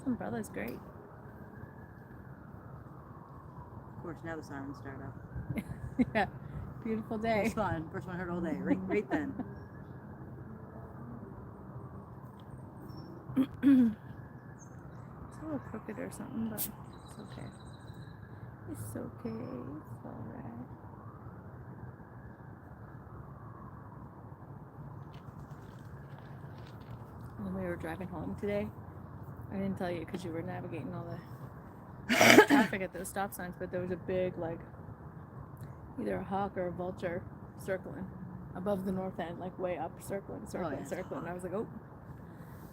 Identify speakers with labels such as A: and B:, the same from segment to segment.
A: This umbrella's great.
B: Of course, now the sirens start up.
A: Yeah, beautiful day.
B: It's fun. First one I heard all day. Right then.
A: It's a little crooked or something, but it's okay. It's okay. It's alright. When we were driving home today, I didn't tell you because you were navigating all the traffic at those stop signs, but there was a big, like, either a hawk or a vulture circling above the north end, like way up, circling.
B: Yeah,
A: I was like, oh.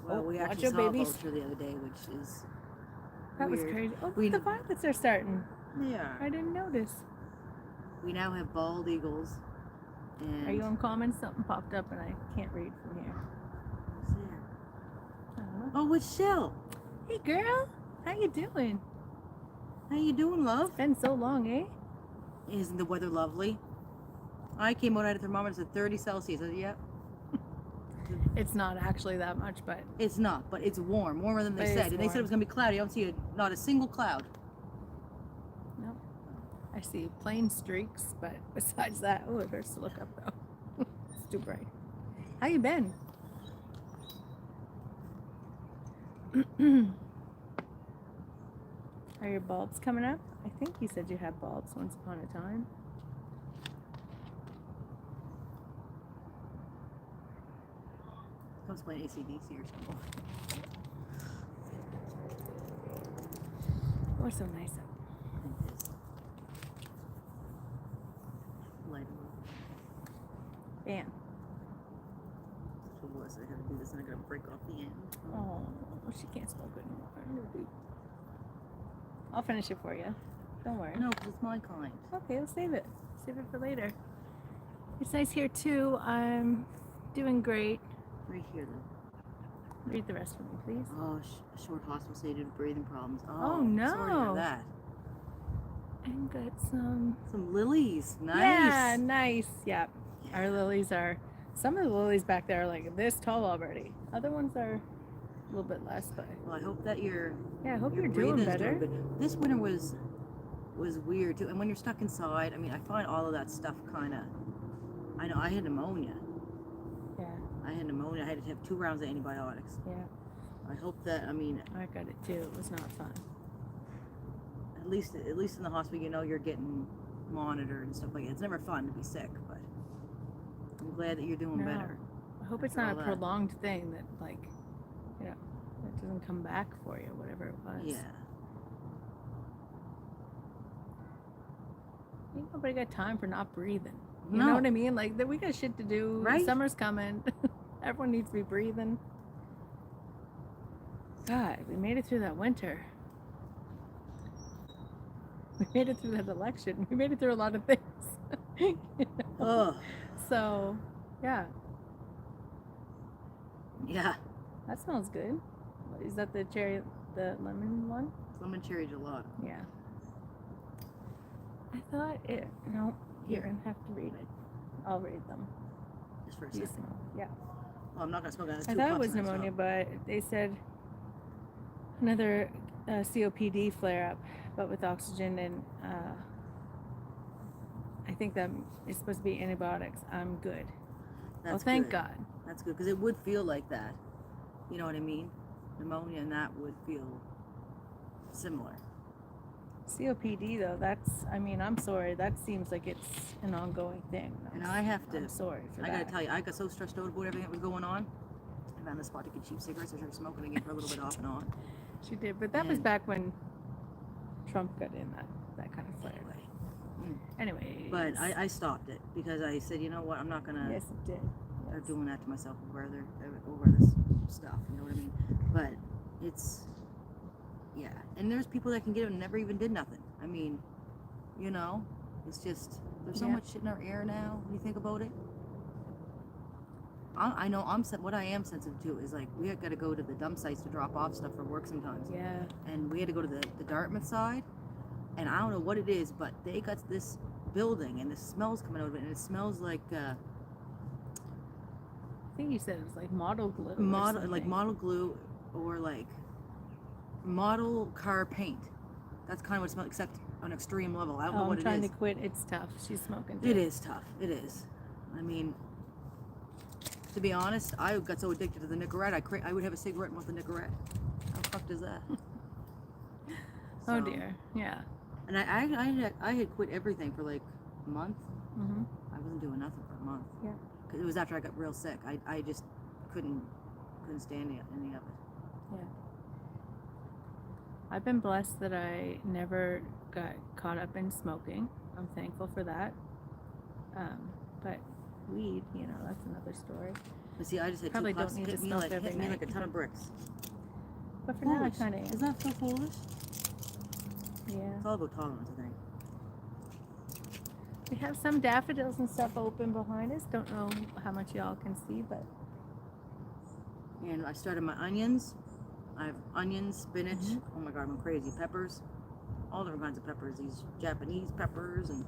B: Well,
A: Oh,
B: we
A: watch
B: actually
A: your
B: saw
A: babies.
B: a vulture the other day, which is
A: That was
B: weird.
A: crazy. Oh,
B: We-
A: the violets are starting.
B: They are.
A: I didn't notice.
B: We now have bald eagles. And
A: Are you on comments? Something popped up and I can't read from here.
B: What's there?
A: I don't know.
B: Oh, it's Shell.
A: Hey, girl. How you doing?
B: How you doing, love?
A: It's been so long, eh?
B: Isn't the weather lovely? I came out at a thermometer at 30 Celsius. I said, yep.
A: It's not actually that much, but
B: It's not, but it's warm. Warmer than they
A: But it
B: said.
A: is
B: And they said it was going to be cloudy. I don't see not a single cloud.
A: no. I see plain streaks, but besides that, oh, it hurts to look up though. It's too bright. How you been? Are your bulbs coming up? I think you said you had bulbs once upon a time.
B: I was playing ACDC or something.
A: Oh, so nice out.
B: It is. Light a little.
A: Bam.
B: So it was. I gotta do this and I gotta break off the end.
A: Oh, she can't smoke anymore. I'll finish it for you. Don't worry.
B: No, because it's my kind.
A: Okay, we'll save it. Save it for later. It's nice here too. I'm doing great.
B: Right here, though.
A: Read the rest for me, please.
B: Oh, short hospital stay due to breathing problems.
A: Oh,
B: Sorry to hear
A: no.
B: that.
A: And got some.
B: Some lilies. Nice.
A: Yeah, nice. Yep. Our lilies are. Some of the lilies back there are like this tall already. Other ones are a little bit less, but
B: Well, I hope that your
A: yeah, I hope
B: your
A: you're doing
B: breathing's
A: better.
B: good. This winter was weird too. And when you're stuck inside, I mean, I find all of that stuff kind of. I know I had pneumonia.
A: Yeah,
B: I had pneumonia. I had to have 2 rounds of antibiotics.
A: yeah.
B: I hope that. I mean,
A: I got it too. It was not fun.
B: at least in the hospital, you know, you're getting monitored and stuff like that. It's never fun to be sick, but I'm glad that you're doing
A: No.
B: better.
A: I hope it's
B: After
A: not a
B: all that.
A: prolonged thing that, like, you know, that doesn't come back for you, whatever it was.
B: Yeah.
A: Ain't nobody got time for not breathing. You
B: No.
A: know what I mean? Like, we got shit to do.
B: Right?
A: Summer's coming. Everyone needs to be breathing. God, we made it through that winter. We made it through that election. We made it through a lot of things. You know?
B: Ugh.
A: So, yeah,
B: Yeah.
A: that smells good. Is that the the lemon one?
B: Lemon cherry gelato.
A: Yeah. I thought it. No, you're gonna have to read it. I'll read them.
B: Just for a
A: You
B: second.
A: smell. Yeah.
B: Well, I'm not gonna smoke out of 2
A: I thought it
B: puffs
A: was
B: and I
A: pneumonia,
B: stop.
A: but they said another COPD flare up, but with oxygen, and I think that it's supposed to be antibiotics. I'm good.
B: That's
A: Well, thank
B: good.
A: God.
B: That's good because it would feel like that. You know what I mean? Pneumonia and that would feel similar.
A: COPD though, that's. I mean, I'm sorry. That seems like it's an ongoing thing.
B: And I have to.
A: I'm sorry for
B: I
A: that.
B: gotta tell you, I got so stressed out about everything that was going on. I found the spot to get cheap cigarettes. I started smoking again for a little bit off and on.
A: She did, but that was
B: And-
A: back when Trump got in that kind of flare.
B: Anyway,
A: Anyway.
B: but I stopped it because I said, you know what, I'm not gonna
A: Yes, it did.
B: start
A: Yes.
B: doing that to myself over this stuff. You know what I mean? But it's yeah, and there's people that can get it and never even did nothing. I mean, you know, it's just there's so
A: Yeah.
B: much shit in our air now. When you think about it, I know what I am sensitive to is like we got to go to the dump sites to drop off stuff for work sometimes,
A: Yeah.
B: and we had to go to the Dartmouth side, and I don't know what it is, but they got this building and the smells coming out of it, and it smells like
A: I think you said it was like model glue. or
B: model
A: something.
B: glue or like model car paint. That's kind of what it smells, except on extreme level. I don't know
A: I'm
B: what it
A: trying
B: is.
A: to quit. It's tough. She's smoking too.
B: It is tough. It is. I mean, to be honest, I got so addicted to the Nicorette, I would have a cigarette with the Nicorette. How fucked is that?
A: Oh
B: So,
A: dear. Yeah.
B: And I had quit everything for like a month.
A: Mhm.
B: I wasn't doing nothing for a month.
A: Yeah.
B: 'Cause it was after I got real sick. I just couldn't stand any of it.
A: Yeah. I've been blessed that I never got caught up in smoking. I'm thankful for that. But weed, you know, that's another story.
B: But see, I just had
A: Probably
B: two
A: don't
B: puffs
A: need to
B: hit me
A: smoke
B: like
A: every night.
B: a ton of bricks.
A: But for now, I
B: Foolish.
A: kind of am.
B: Is that so foolish?
A: Yeah.
B: It's all about tolerance, I think.
A: We have some daffodils and stuff open behind us. Don't know how much y'all can see, but
B: And I started my onions. I have onions, spinach.
A: Mhm.
B: Oh my god, I'm crazy. Peppers, all different kinds of peppers. These Japanese peppers and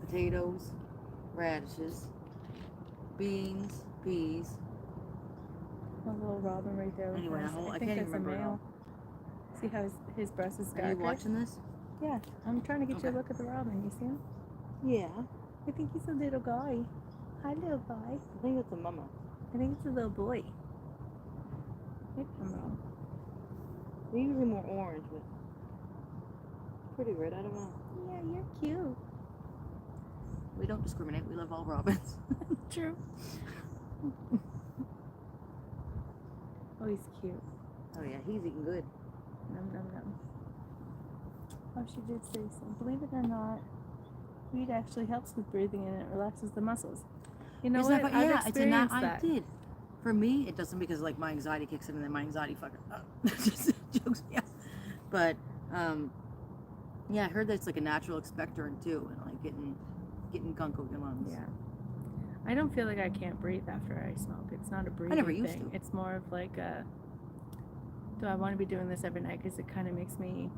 B: potatoes, radishes, beans, peas.
A: a little robin right there. with
B: Anyway,
A: us.
B: I
A: think
B: can't even
A: that's a
B: remember it all.
A: male. See how his breast is
B: Are you
A: darker?
B: watching this?
A: Yeah, I'm trying to get you a
B: Okay.
A: look at the robin. You see him?
B: Yeah.
A: I think he's a little guy. Hi, little guy.
B: I think it's a mama.
A: I think it's a little boy. Maybe I'm wrong.
B: They're usually more orange, but pretty red. I don't know.
A: Yeah, you're cute.
B: We don't discriminate. We love all robins.
A: True. Oh, he's cute.
B: Oh yeah, he's eating good.
A: Num num num. Oh, she did say so. Believe it or not, weed actually helps with breathing and it relaxes the muscles. You know
B: Isn't
A: what?
B: that
A: I've
B: yeah, it's a
A: experienced
B: I
A: that.
B: did. For me, it doesn't because like my anxiety kicks in and then my anxiety fucking just chokes me out. But yeah, I heard that it's like a natural expectorant too, and like getting gunk over your lungs.
A: Yeah. I don't feel like I can't breathe after I smoke. It's not a breathing
B: never used
A: thing.
B: to.
A: It's more of like a, do I want to be doing this every night? Because it kind of makes me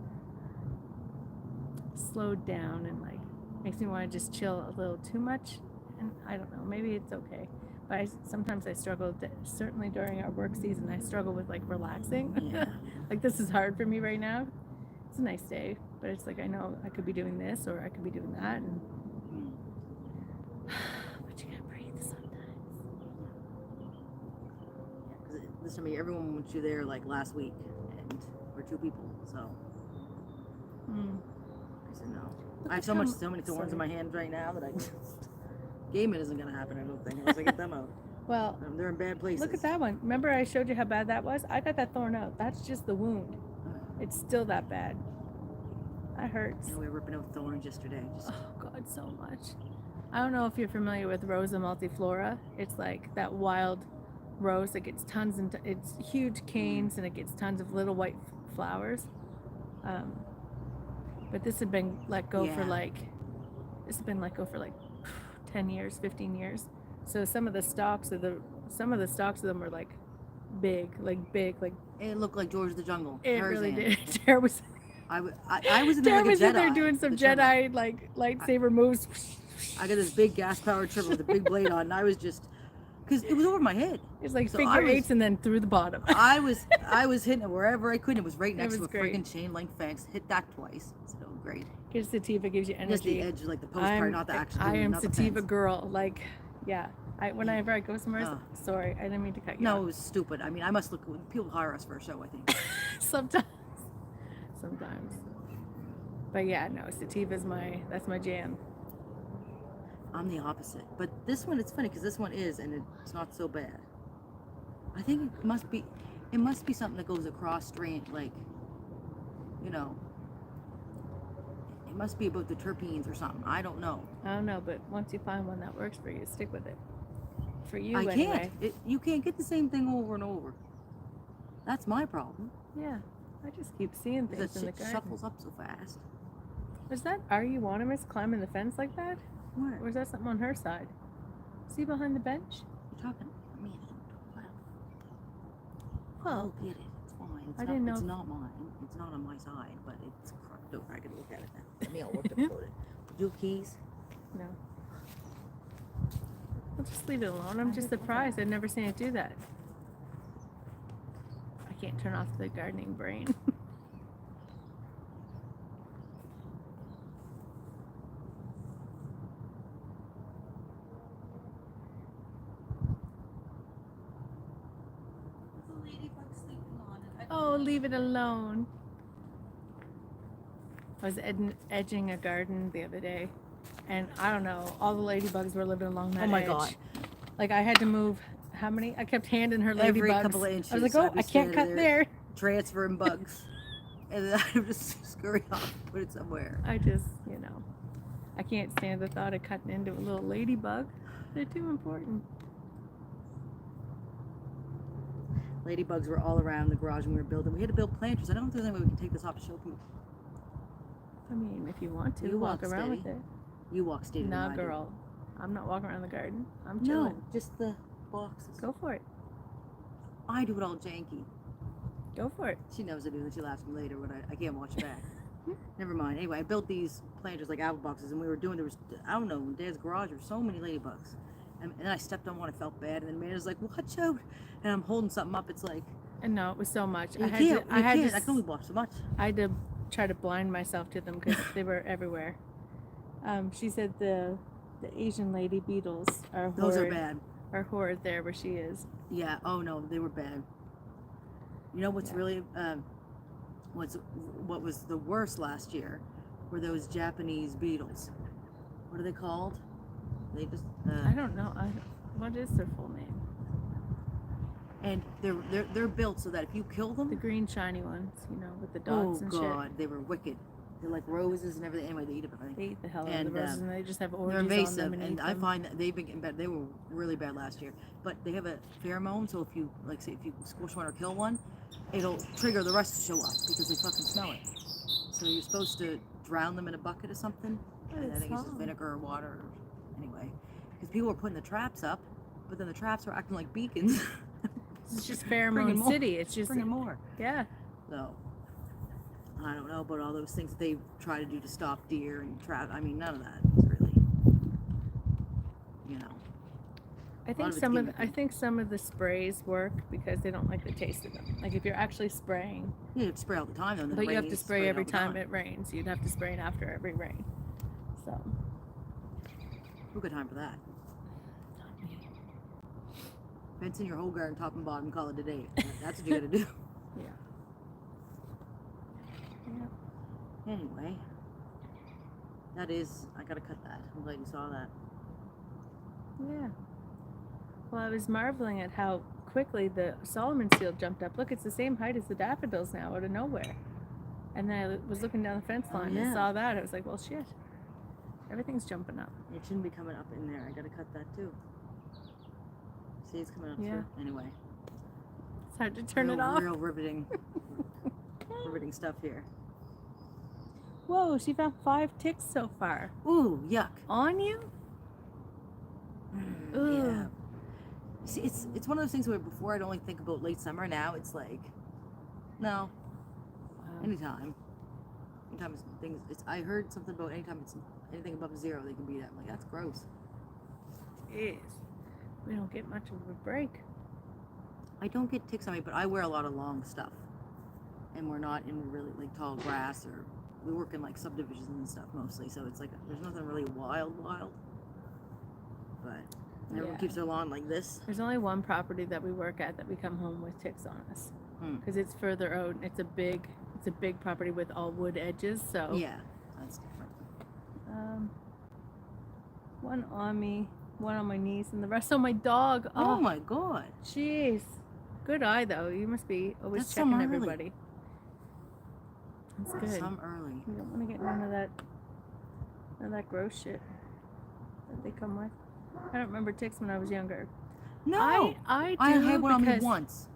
A: slowed down and like makes me want to just chill a little too much. And I don't know, maybe it's okay. But sometimes I struggle, certainly during our work season, I struggle with like relaxing.
B: Yeah.
A: Like this is hard for me right now. It's a nice day, but it's like I know I could be doing this or I could be doing that. And but you gotta breathe sometimes.
B: Yeah, because this time of year, everyone wants you there like last week, and we're 2 people, so I said no. I have so many thorns in my hand right now that I gaming isn't gonna happen. I don't think unless I get them out.
A: Well,
B: They're in bad places.
A: look at that one. Remember I showed you how bad that was? I got that thorn out. That's just the wound. It's still that bad. That hurts.
B: You know, we were ripping out thorns yesterday. Just,
A: Oh God, so much. I don't know if you're familiar with Rosa multiflora. It's like that wild rose that gets tons and it's huge canes and it gets tons of little white flowers. But this had been let go for
B: Yeah.
A: like 10 years, 15 years. So some of the stalks of them were like big.
B: it looked like George the Jungle.
A: It
B: Tarzan.
A: really did. Tara was
B: I was in there
A: Tara
B: like a
A: was in there
B: Jedi.
A: doing some
B: the Trevor.
A: Jedi like lightsaber moves.
B: I got this big gas-powered Trevor with a big blade on, and I was just, because it was over my head.
A: It's like
B: So
A: figure
B: I was-
A: eights and then through the bottom.
B: I was hitting it wherever I could. It was right next
A: was
B: to a
A: great.
B: freaking chain link fence. Hit that twice. So great.
A: Because sativa gives you
B: Just the
A: energy.
B: edge, like the post part, not the actual.
A: I am
B: not the
A: sativa
B: fence.
A: girl. Like, yeah. Whenever I go somewhere,
B: Oh.
A: sorry, I didn't mean to cut you
B: No, it
A: off.
B: was stupid. I mean, I must look. People hire us for a show, I think.
A: Sometimes. But yeah, no, sativa's that's my jam.
B: I'm the opposite. But this one, it's funny because this one is, and it's not so bad. I think it must be something that goes across strain, like, you know. It must be about the terpenes or something. I don't know.
A: I don't know, but once you find one that works for you, stick with it. For you,
B: I
A: anyway.
B: can't. You can't get the same thing over and over. That's my problem.
A: Yeah, I just keep seeing
B: That
A: things in the
B: shit
A: garden.
B: shuffles up so fast.
A: Was that Arguanimous climbing the fence like that?
B: Where?
A: Or is that something on her side? See behind the bench?
B: You're talking to me.
A: Well,
B: I'll get it. It's fine. It's
A: I
B: not,
A: didn't know
B: It's
A: if-
B: not mine. It's not on my side, but it's crooked over. I can look at it now. Let me all worked up about it. Do keys?
A: no. I'll just leave it alone. I'm just surprised. I've never seen it do that. I can't turn off the gardening brain.
B: The ladybug sleeping on it.
A: Oh, leave it alone. I was edging a garden the other day, and I don't know, all the ladybugs were living along that
B: Oh my
A: edge.
B: God.
A: Like I had to move. How many? I kept handing her ladybugs.
B: Every couple of inches.
A: I was like,
B: I'd
A: oh,
B: be
A: I can't
B: standing
A: cut there.
B: Transferring bugs. And then I would just scurry off and put it somewhere.
A: I just, I can't stand the thought of cutting into a little ladybug. They're too important.
B: Ladybugs were all around the garage when we were building. We had to build planters. I don't know if there's any way we can take this off to show people.
A: I mean, if you want to,
B: You
A: walk
B: walk
A: around
B: steady.
A: with it.
B: You walk steady.
A: Nah,
B: than I do.
A: girl. I'm not walking around the garden. I'm chilling.
B: No, just the boxes.
A: Go for it.
B: I do it all janky.
A: Go for it.
B: She knows I do, and she laughs at me later when I can't watch it back. Never mind. Anyway, I built these planters like apple boxes, and we were doing, there was, I don't know, in Dad's garage, there were so many ladybugs. And then I stepped on one, I felt bad, and then Amanda's like, watch out. And I'm holding something up, it's like,
A: And no, it was so much.
B: I can only watch so much.
A: I had to try to blind myself to them because they were everywhere. She said the Asian lady beetles are horrid.
B: Those are bad.
A: Are horrid there where she is.
B: Yeah, oh no, they were bad. You know what's
A: Yeah.
B: really, what was the worst last year were those Japanese beetles. What are they called? They just,
A: I don't know. What is their full name?
B: and they're built so that if you kill them,
A: The green shiny ones, with the
B: oh
A: dots and
B: god,
A: shit.
B: they were wicked. They're like roses and everything. Anyway, they eat everything.
A: They eat the hell out of
B: And,
A: the roses, and they just have
B: They're
A: orgies on
B: invasive,
A: them and
B: and
A: eat
B: I
A: them.
B: find that they've been getting bad. They were really bad last year, but they have a pheromone. So if you, like, say, if you squish one or kill one, it'll trigger the rest to show up because they fucking smell it. So you're supposed to drown them in a bucket or something. And I
A: That's
B: think it's just
A: fine.
B: vinegar or water. Anyway, because people were putting the traps up, but then the traps were acting like beacons.
A: It's just
B: Bringing
A: pheromone
B: more.
A: city. It's just
B: Bringing more.
A: yeah.
B: So I don't know about all those things that they try to do to stop deer and trap. I mean, none of that is really,
A: I
B: of
A: think
B: it's gimmicky.
A: some of the sprays work because they don't like the taste of them. Like if you're actually spraying,
B: You have to spray all the time though. And then
A: but
B: it
A: you have
B: rains,
A: to spray every
B: all the
A: time it rains. You'd have to spray it after every rain. So
B: Who got time for that? Fencing your whole garden top and bottom, call it a day. That's what you gotta do.
A: yeah.
B: Anyway, that is, I gotta cut that. I'm glad you saw that.
A: Yeah. Well, I was marveling at how quickly the Solomon seal jumped up. Look, it's the same height as the daffodils now, out of nowhere. And then I was looking down the fence
B: Oh,
A: line
B: yeah.
A: and saw that. I was like, well, shit. Everything's jumping up.
B: It shouldn't be coming up in there. I gotta cut that too. See, it's coming up
A: Yeah.
B: through. Anyway.
A: It's hard to turn
B: real,
A: it off.
B: Real riveting stuff here.
A: Whoa, she found 5 ticks so far.
B: Ooh, yuck.
A: On you? Ooh.
B: Yeah. See, it's one of those things where before I'd only think about late summer. Now it's like, no, anytime. Anytime I heard something about anytime it's anything above 0, they can be that. I'm like, that's gross.
A: Jeez. We don't get much of a break.
B: I don't get ticks on me, but I wear a lot of long stuff. And we're not in really like tall grass, or we work in like subdivisions and stuff mostly. So it's like there's nothing really wild. But everyone
A: Yeah.
B: keeps their lawn like this.
A: There's only one property that we work at that we come home with ticks on us. Because it's further out. It's a big property with all wood edges. So
B: Yeah, that's different.
A: one on me, one on my knees, and the rest on my dog.
B: Oh my god.
A: Jeez. Good eye though. You must be always
B: That's
A: checking
B: some early.
A: everybody. That's good.
B: Some early.
A: You don't want to get none of that gross shit that they come with. I don't remember ticks when I was younger.
B: No,
A: I
B: I
A: do
B: had one on me
A: because
B: once.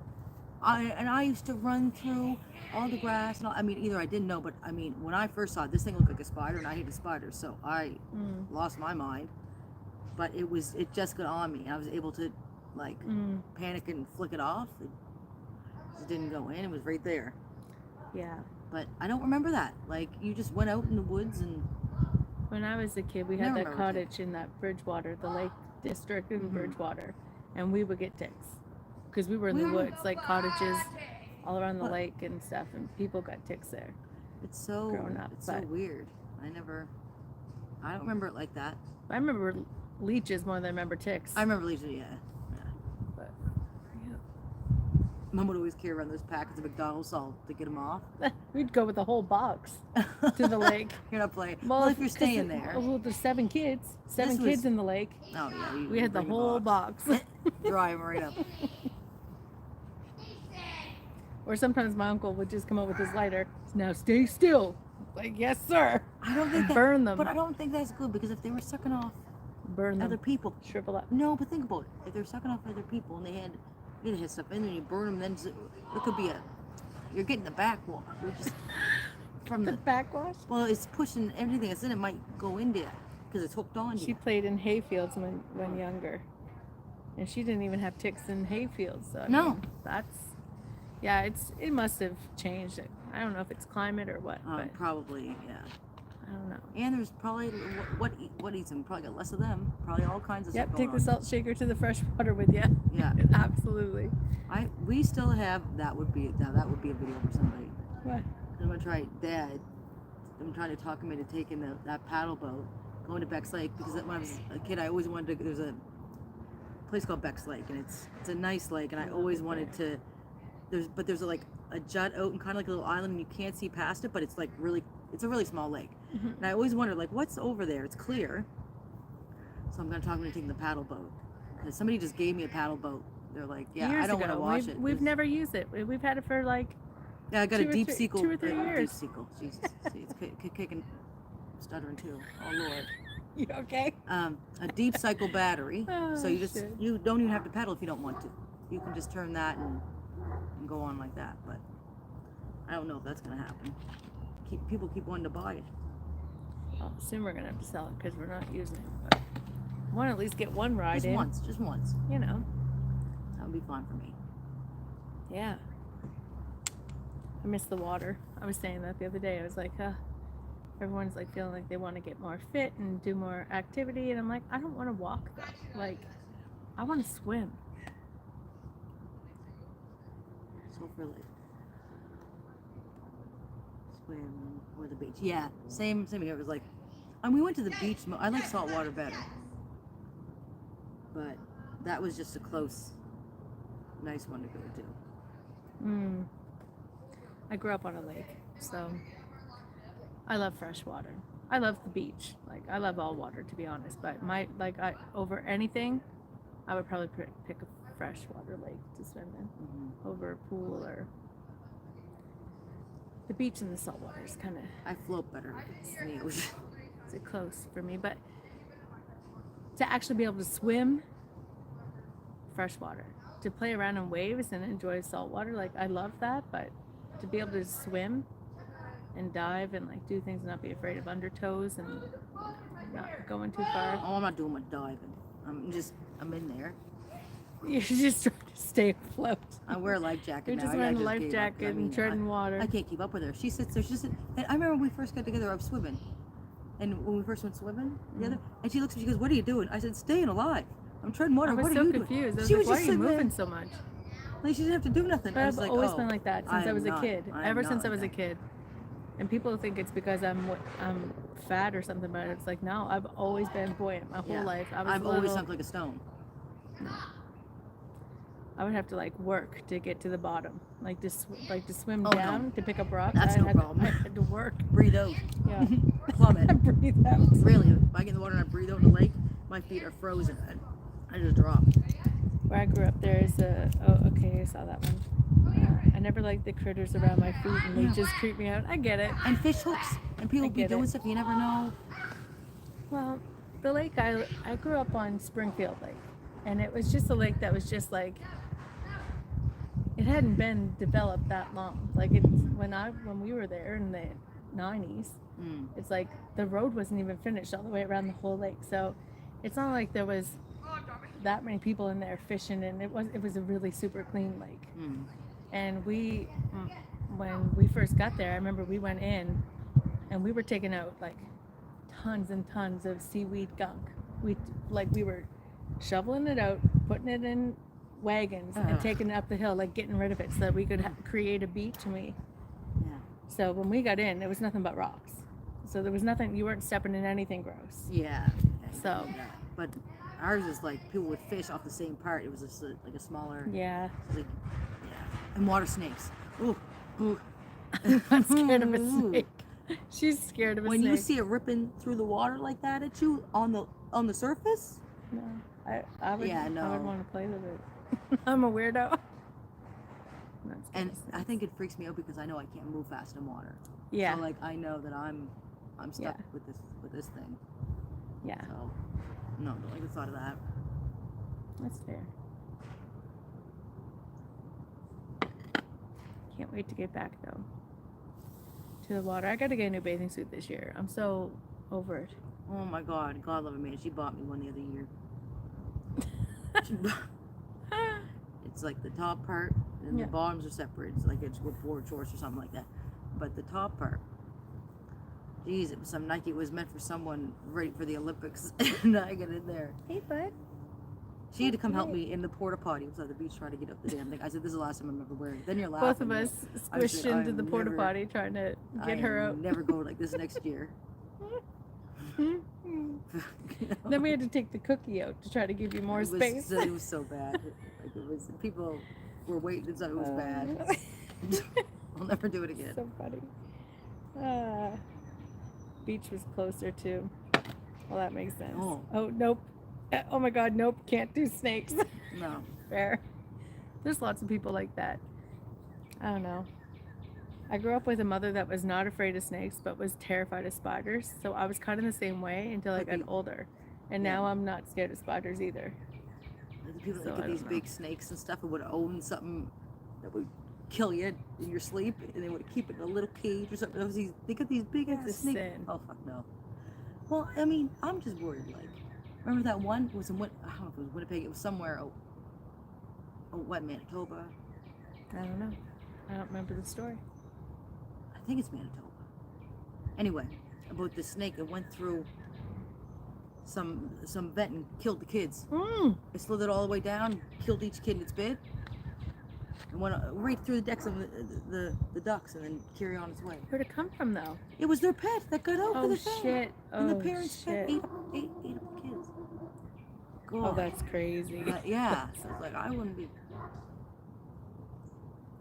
B: I used to run through all the grass and all, I mean, either I didn't know, but I mean, when I first saw it, this thing looked like a spider, and I hated spiders, so I lost my mind. But it just got on me, and I was able to like panic and flick it off. It just didn't go in. It was right there.
A: Yeah.
B: But I don't remember that. Like, you just went out in the woods and.
A: When I was a kid, we had
B: Never
A: that
B: remember
A: cottage in that Bridgewater, the Lake District in Bridgewater, and we would get ticks because we were in the woods, like cottages all around the
B: What?
A: lake and stuff, and people got ticks there.
B: It's so
A: Growing up,
B: it's so
A: but-
B: weird. I don't remember it like that.
A: I remember leeches more than I remember ticks.
B: I remember Lisa, yeah.
A: But, yeah.
B: Mom would always carry around those packets of McDonald's salt to get them off.
A: We'd go with the whole box to the lake.
B: You're not playing. Well, if you're
A: 'cause
B: staying there.
A: Well, there's 7 kids. Seven
B: This
A: kids
B: was-
A: in the lake.
B: Oh yeah,
A: We had the
B: bring
A: whole box.
B: Dry 'em right up.
A: Or sometimes my uncle would just come up with his lighter. Now stay still. Like, yes, sir.
B: I don't think that,
A: Burn them.
B: but I don't think that's good because if they were sucking off
A: Burn them.
B: other people,
A: Shrivel up.
B: no. But think about it. If they're sucking off other people and they had stuff in there, and you burn them, then it could be you're getting the backwash. You're just from
A: The
B: the
A: backwash?
B: well, it's pushing everything that's in it might go into it because it's hooked on
A: She
B: you.
A: played in hayfields when younger. And she didn't even have ticks in hayfields. So, I
B: No.
A: mean, that's... Yeah, it must have changed. I don't know if it's climate or what, but
B: Probably, yeah.
A: I don't know.
B: And there's probably what eats them. Probably got less of them. Probably all kinds of
A: Yep,
B: stuff
A: take
B: going
A: the
B: on.
A: salt shaker to the fresh water with you.
B: Yeah,
A: Absolutely.
B: we still have that would be a video for somebody.
A: What?
B: I'm gonna try Dad. I'm trying to talk him into taking that paddle boat, going to Beck's Lake because when I was a kid, I always wanted to. There's a place called Beck's Lake, and it's a nice lake, and I always wanted to. There's like a jut out and kind of like a little island, and you can't see past it, but it's like it's a really small lake,
A: Mhm.
B: and I always wondered like what's over there. It's clear, so I'm gonna talk him into taking the paddle boat because somebody just gave me a paddle boat. They're like, yeah,
A: Years
B: I don't want to
A: ago.
B: wash it.
A: We've never used it. We've had it for like
B: Yeah, I got
A: 2
B: a
A: or
B: deep
A: 3
B: sequel.
A: 2 or 3 years.
B: Deep sequel. Jesus, see, it's kicking, stuttering too. Oh Lord.
A: You okay?
B: A deep cycle battery.
A: Oh,
B: So
A: shit.
B: you don't even have to pedal if you don't want to. You can just turn that and go on like that. But I don't know if that's gonna happen. People keep wanting to buy it.
A: Well, soon we're gonna have to sell it because we're not using it. But I want to at least get one ride
B: Just
A: in.
B: once.
A: You know.
B: That would be fun for me.
A: Yeah. I miss the water. I was saying that the other day. I was like, everyone's like feeling like they want to get more fit and do more activity, and I'm like, I don't want to walk though. Like, I want to swim.
B: So for like swim or the beach. Yeah, same here. It was like, and we went to the beach. I like salt water better, but that was just a close, nice one to go to.
A: I grew up on a lake, so I love fresh water. I love the beach. Like, I love all water, to be honest. But over anything, I would probably pick a freshwater lake to swim in over a pool or the beach. And the salt water is kind of
B: I float better in the ocean.
A: it's close for me. But to actually be able to swim freshwater, to play around in waves and enjoy salt water, like, I love that. But to be able to swim and dive and like do things and not be afraid of undertows and not going too far.
B: Oh, I'm not doing much diving. I'm in there.
A: You're just trying to stay afloat.
B: I wear a life jacket
A: You're
B: now.
A: just
B: I
A: wearing a
B: just
A: life
B: gave up,
A: jacket
B: 'cause
A: and treading water.
B: I can't keep up with her. She sits there. And I remember when we first got together, I was swimming. And when we first went swimming together, and she looks at me, she goes, "What are you doing?" I said, "Staying alive. I'm treading water.
A: I was
B: What are
A: so
B: you
A: confused. I was
B: She
A: like,
B: was
A: why are
B: just
A: you
B: sitting there.
A: moving so much?
B: Like she didn't have to do nothing.
A: But
B: I
A: I've
B: was like,
A: always
B: oh,
A: been like that since I was a kid.
B: I am
A: Ever
B: not
A: since I
B: like
A: was a
B: that.
A: kid. And people think it's because I'm fat or something, but it's like, no, I've always been buoyant my whole
B: Yeah.
A: life. I was
B: I've always
A: little,
B: sunk like a stone.
A: I would have to like work to get to the bottom, like to swim
B: Oh, no.
A: down to pick up rocks.
B: That's
A: I
B: no
A: had
B: problem.
A: I had to work.
B: Breathe out.
A: Yeah,
B: Plummet.
A: I breathe out.
B: Really, if I get in the water and I breathe out in the lake, my feet are frozen. I just drop.
A: Where I grew up, there is okay, I saw that one. I never liked the critters around my feet, and they just creep me out. I get it.
B: And fish hooks. And people
A: I
B: be
A: get
B: doing
A: it.
B: stuff you never know.
A: Well, the lake I grew up on Springfield Lake, and it was just a lake that was just like, it hadn't been developed that long. Like when we were there in the 90s, it's like the road wasn't even finished all the way around the whole lake. So it's not like there was that many people in there fishing, and it was a really super clean lake. And when we first got there, I remember we went in and we were taking out like tons and tons of seaweed gunk. We were shoveling it out, putting it in wagons and
B: Ugh.
A: taking it up the hill, like getting rid of it so that we could create a beach. And
B: Yeah.
A: so when we got in, there was nothing but rocks. So there was nothing, you weren't stepping in anything gross.
B: Yeah. You
A: So-
B: can do that. But ours is like people would fish off the same part. It was just like a smaller.
A: Yeah.
B: Like, yeah. And water snakes. Ooh. Ooh.
A: I'm not scared of a
B: Ooh.
A: snake. She's scared of a
B: When
A: snake.
B: you see it ripping through the water like that at you on the surface.
A: No, I would.
B: Yeah,
A: I
B: no.
A: would want to play with it. I'm a weirdo. I'm not scared
B: And
A: of
B: I
A: snakes.
B: think it freaks me out because I know I can't move fast in water.
A: Yeah.
B: So like I know that I'm stuck
A: Yeah.
B: with this thing.
A: Yeah.
B: So no, don't like the thought of that.
A: That's fair. Can't wait to get back though. To the water. I gotta get a new bathing suit this year. I'm so over it.
B: Oh my God, God love her, man. She bought me one the other year. It's like the top part and
A: Yeah.
B: the bottoms are separate. It's like it's with board shorts or something like that. But the top part, geez, it was some Nike. It was meant for someone ready for the Olympics, and I get in there.
A: Hey, bud.
B: She had to come help
A: Great.
B: me in the porta potty. It was at the beach trying to get up the damn thing. I said, "This is the last time I'm ever wearing it." Then you're laughing.
A: Both of us
B: I
A: squished
B: said,
A: into
B: I'm
A: the porta
B: never-
A: potty trying to get her out.
B: Never go like this next year. You know?
A: Then we had to take the cookie out to try to give you more
B: it was,
A: space.
B: It was so bad. Like it was. People were waiting and stuff. It was bad. I'll never do it again.
A: So funny. Beach was closer too. Well, that makes sense.
B: Oh.
A: Nope. Oh my God, nope. Can't do snakes.
B: No.
A: Fair. There's lots of people like that. I don't know. I grew up with a mother that was not afraid of snakes, but was terrified of spiders. So I was kind of the same way until I
B: But
A: got
B: the-
A: older. And
B: Yeah.
A: now I'm not scared of spiders either.
B: The people
A: So
B: that
A: I
B: get these
A: don't know.
B: big snakes and stuff and would own something that would kill you in your sleep, and they would keep it in a little cage or something. They got these big
A: That's
B: snakes.
A: sin.
B: Oh fuck no. Well, I mean, I'm just worried. Like, remember that one? It was in I don't know if it was Winnipeg. It was somewhere. What, Manitoba?
A: I don't know. I don't remember the story.
B: I think it's Manitoba. Anyway, about the snake that went through some vet and killed the kids.
A: Mm.
B: It slithered all the way down, killed each kid in its bed, and went right through the decks of the ducks, and then carried on its way.
A: Where'd it come from though?
B: It was their pet that got out for
A: Oh
B: the thing.
A: shit.
B: And the
A: Oh
B: parents
A: shit.
B: ate up the kids. God.
A: Oh, that's crazy.
B: Yeah. So it's like I wouldn't be.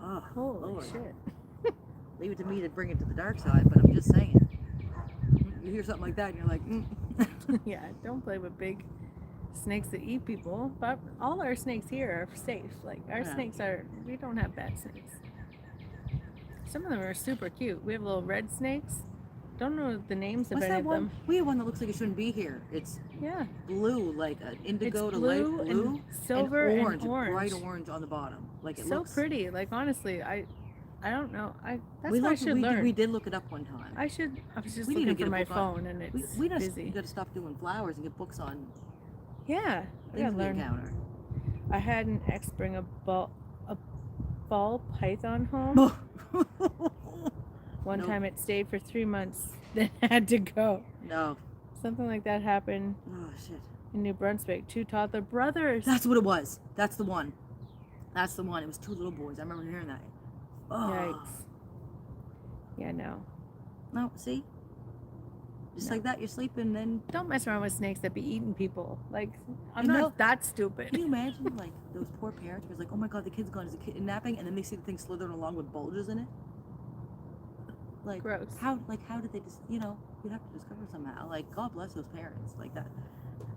B: Oh,
A: Holy
B: Lord.
A: shit.
B: Leave it to me to bring it to the dark side, but I'm just saying. You hear something like that, and you're like,
A: Yeah, don't play with big snakes that eat people. But all our snakes here are safe. Like our
B: Yeah.
A: snakes we don't have bad snakes. Some of them are super cute. We have little red snakes. Don't know the names of
B: What's
A: any
B: that
A: of
B: one?
A: them.
B: We have one that looks like it shouldn't be here. It's
A: Yeah,
B: blue, like an indigo
A: it's
B: to light
A: blue
B: blue,
A: and silver
B: and orange,
A: and orange.
B: bright orange on the bottom. Like it
A: So
B: looks
A: pretty. Like honestly, I don't know. That's
B: we
A: what I
B: looked-
A: should
B: we
A: learn.
B: Did, we did look it up one time.
A: I was just
B: We need to
A: looking
B: get
A: for
B: a
A: my
B: book on-
A: phone and it's
B: we just
A: busy.
B: got to stop doing flowers and get books on
A: Yeah, I
B: things
A: gotta
B: we
A: learn.
B: encounter.
A: I had an ex bring a ball python home. One
B: Nope.
A: time it stayed for 3 months, then had to go.
B: No.
A: Something like that happened
B: Oh shit.
A: in New Brunswick. 2 toddler brothers.
B: That's what it was. That's the one. That's the one. It was 2 little boys. I remember hearing that. Oh.
A: Yikes. Yeah, no.
B: No, see? Just
A: No.
B: like that, you're sleeping, then
A: Don't mess around with snakes that be eating people. Like, I'm
B: You
A: not
B: know-
A: that
B: can
A: stupid.
B: you imagine like those poor parents who's like, oh my god, the kid's gone, is a kid napping, and then they see the thing slithering along with bulges in it? Like
A: Gross.
B: how did they just you'd have to discover somehow. Like, God bless those parents like that.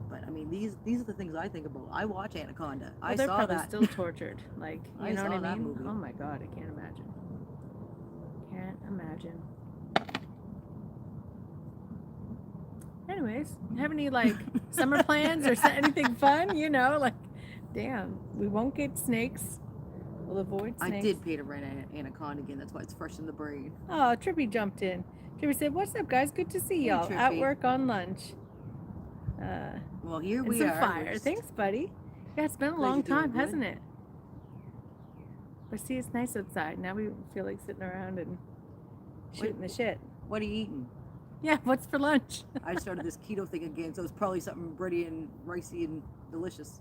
B: But I mean these are the things I think about. I watch Anaconda.
A: Well,
B: I
A: they're
B: saw
A: probably
B: that.
A: still tortured. Like, you
B: I
A: know
B: saw
A: what I
B: that
A: mean?
B: movie.
A: Oh my god, I can't imagine. Can't imagine. Anyways, have any like summer plans or anything fun? Like, damn, we won't get snakes. We'll avoid snakes.
B: I did pay to rent Anaconda again. That's why it's fresh in the brain.
A: Oh, Trippy jumped in. Trippy said, "What's up, guys? Good to see
B: Hey,
A: y'all. At
B: Trippy.
A: work on lunch."
B: Well, here
A: And
B: we
A: some
B: are.
A: fire.
B: We're just-
A: Thanks, buddy. Yeah, it's been a
B: Glad
A: long
B: you're doing
A: time,
B: good.
A: hasn't it? But see, it's nice outside. Now we feel like sitting around and shooting the shit.
B: What are you eating?
A: Yeah, what's for lunch?
B: I started this keto thing again, so it's probably something bready and ricey and delicious.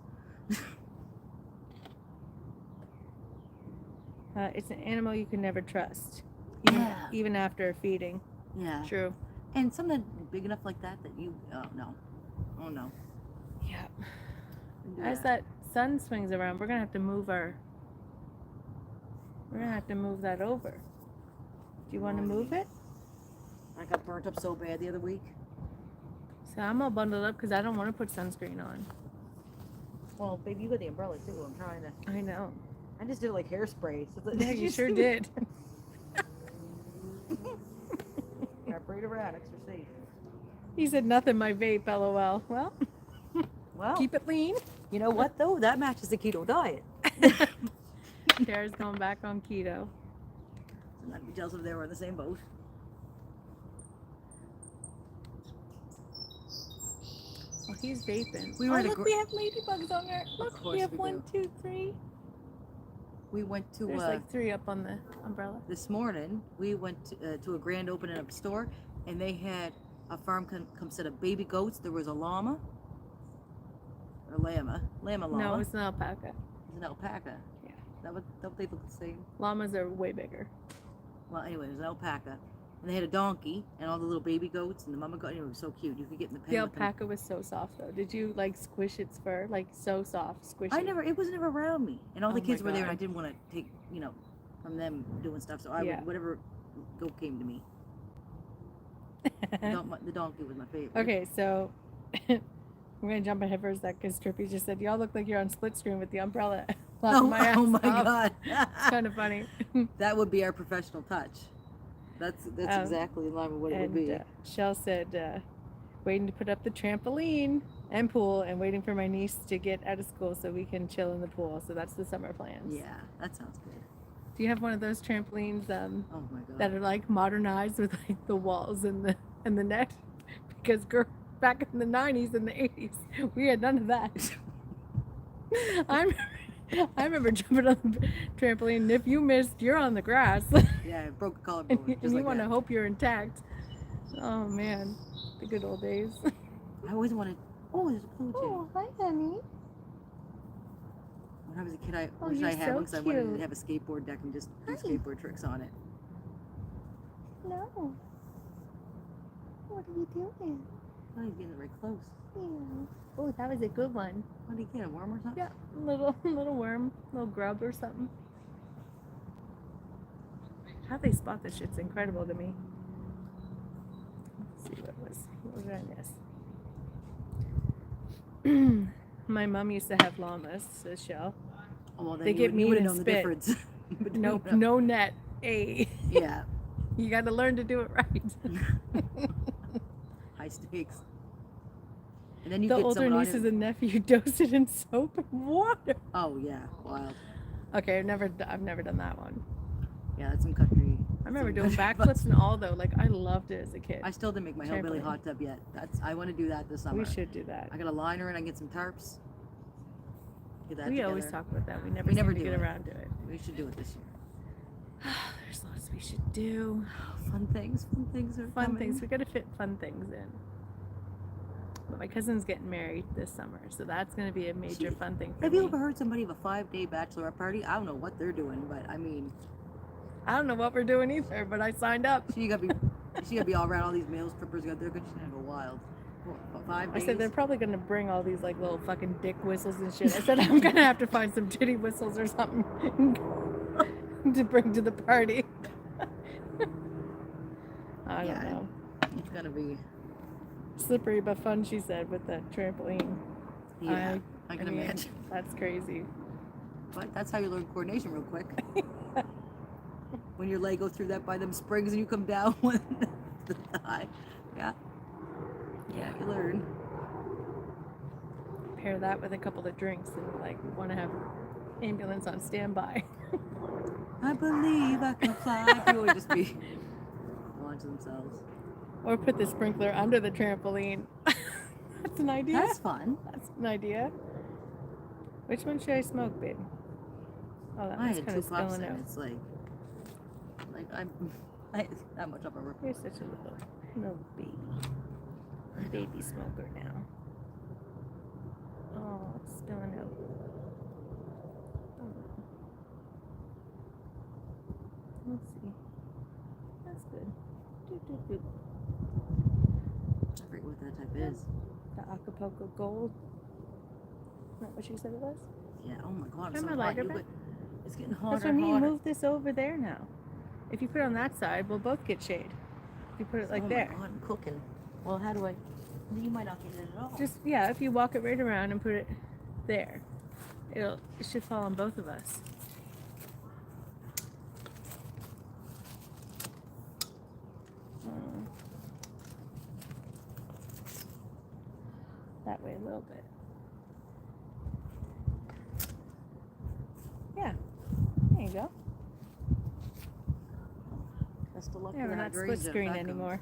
A: It's an animal you can never trust.
B: Yeah.
A: Even after feeding.
B: Yeah.
A: True.
B: And something big enough like that you, oh no. Oh no.
A: Yeah.
B: Couldn't do
A: As that sun swings around, we're gonna have to move that over. Do you want to move it?
B: I got burnt up so bad the other week.
A: So I'm all bundled up because I don't want to put sunscreen on.
B: Well, baby, you got the umbrella too. I'm trying to.
A: I know.
B: I just did it like hairspray. So
A: Yeah, you sure did.
B: Braid around, extra safe.
A: He said nothing. My vape. LOL. Well, keep it lean.
B: You know what though? That matches the keto diet.
A: Tara's going back on keto.
B: So not be jealous if they were in the same boat.
A: Well, he's vaping.
B: We were
A: look, we have ladybugs on there. Look, we have 1, 2, 3.
B: We went to
A: There's like 3 up on the umbrella.
B: This morning. We went to a grand opening of a store, and they had a farm come set of baby goats. There was a llama, or llama.
A: No, it's an alpaca.
B: It's an alpaca.
A: Yeah.
B: That what they look the same.
A: Llamas are way bigger.
B: Well, anyway, there's an alpaca, and they had a donkey and all the little baby goats and the mama goat. It was so cute. You could get in the pen.
A: The alpaca was so soft though. Did you like squish its fur? Like so soft, squishy.
B: It was never around me, and all the kids were there, and I
A: God.
B: didn't want to take from them doing stuff. So I would whatever goat came to me. The donkey was my favorite.
A: Okay, so we're gonna jump ahead for a sec because Trippy just said y'all look like you're on split screen with the umbrella.
B: Oh my God!
A: It's kind of funny.
B: That would be our professional touch. That's exactly in line with what it would be.
A: Shell said, waiting to put up the trampoline and pool, and waiting for my niece to get out of school so we can chill in the pool. So that's the summer plans.
B: Yeah, that sounds good.
A: Do you have one of those trampolines
B: oh my God.
A: that are like modernized with like the walls and the net? Because back in the 90s and the 80s, we had none of that. I remember jumping on the trampoline, and if you missed, you're on the grass.
B: Yeah, I broke a collarbone.
A: and you want to hope you're intact. Oh man, the good old days.
B: I always wanted. Oh, there's a blue jay.
A: Oh, hi, honey.
B: When I was a kid, I
A: Oh,
B: wish
A: you're
B: I had
A: so
B: one because I wanted
A: cute.
B: to have a skateboard deck and just do
A: Hi.
B: skateboard tricks on it.
A: No. What are you doing?
B: Oh, he's getting right close.
A: Yeah. Oh, that was a good one.
B: What did he get? A worm or something?
A: Yeah, little worm, little grub or something. How they spot this shit's incredible to me. Let's see what did I miss? My mom used to have llamas, says Shell.
B: Oh, well, then
A: They get mean
B: would
A: and
B: have known
A: spit.
B: the difference.
A: No net.
B: Yeah.
A: You got to learn to do it right.
B: High stakes. And then you
A: The
B: get
A: older
B: someone
A: nieces and nephew dose it in soap and water.
B: Oh yeah, wild.
A: Okay, I've never done that one.
B: Yeah, that's some country.
A: I remember doing backflips and all though. Like I loved it as a kid.
B: I still didn't make my hillbilly
A: Trampoline.
B: hot tub yet. I want to do that this summer.
A: We should do that.
B: I got a liner and I get some tarps. Get that
A: We
B: together.
A: always talk about that. We never
B: We never
A: seem to
B: do
A: get
B: it.
A: around to it.
B: We should do it this year.
A: There's lots we should do.
B: Fun things are
A: Fun
B: coming.
A: things. We got to fit fun things in. But my cousin's getting married this summer, so that's going to be a major fun thing for
B: Have
A: me.
B: you ever heard somebody of a 5-day bachelorette party? I don't know what they're doing, but I mean,
A: I don't know what we're doing either, but I signed up.
B: she gotta be all around all these male strippers out there because she's gonna go wild. What, 5
A: I
B: days?
A: said they're probably going to bring all these like little fucking dick whistles and shit. I said I'm going to have to find some titty whistles or something to bring to the party. I don't know.
B: It's gonna be.
A: Slippery but fun, she said, with the trampoline.
B: Yeah, I can
A: mean,
B: imagine.
A: That's crazy.
B: But that's how you learn coordination real quick. When your leg goes through that by them springs and you come down with the thigh. Yeah. Yeah, you learn.
A: Pair that with a couple of drinks and like want to have ambulance on standby.
B: I believe I can fly. People would just be launch themselves.
A: Or put the sprinkler under the trampoline. That's an idea.
B: That's fun.
A: That's an idea. Which one should I smoke, babe? Oh, that
B: I
A: one's
B: had
A: kind
B: 2
A: of
B: puffs
A: spilling out.
B: and it's like I'm that much up a
A: You're such a little baby. A baby smoker now. Oh, it's spilling out. Doo-doo.
B: I forget what that type is.
A: The Acapulco Gold. Is that what you said it was?
B: Yeah. Oh my God, it's
A: Turn
B: so
A: my
B: hot.
A: lighter back.
B: It's getting hotter
A: That's what I
B: and
A: mean.
B: hotter.
A: Move this over there now. If you put it on that side, we'll both get shade. If you put it like there.
B: Oh my God, I'm cooking. Well, how do I? You might not get it at all.
A: Just, yeah, if you walk it right around and put it there, it should fall on both of us. That way a little bit. Yeah, there you go.
B: Best of luck
A: Yeah,
B: with
A: we're
B: that
A: not split
B: drains if
A: screen
B: that comes.
A: anymore.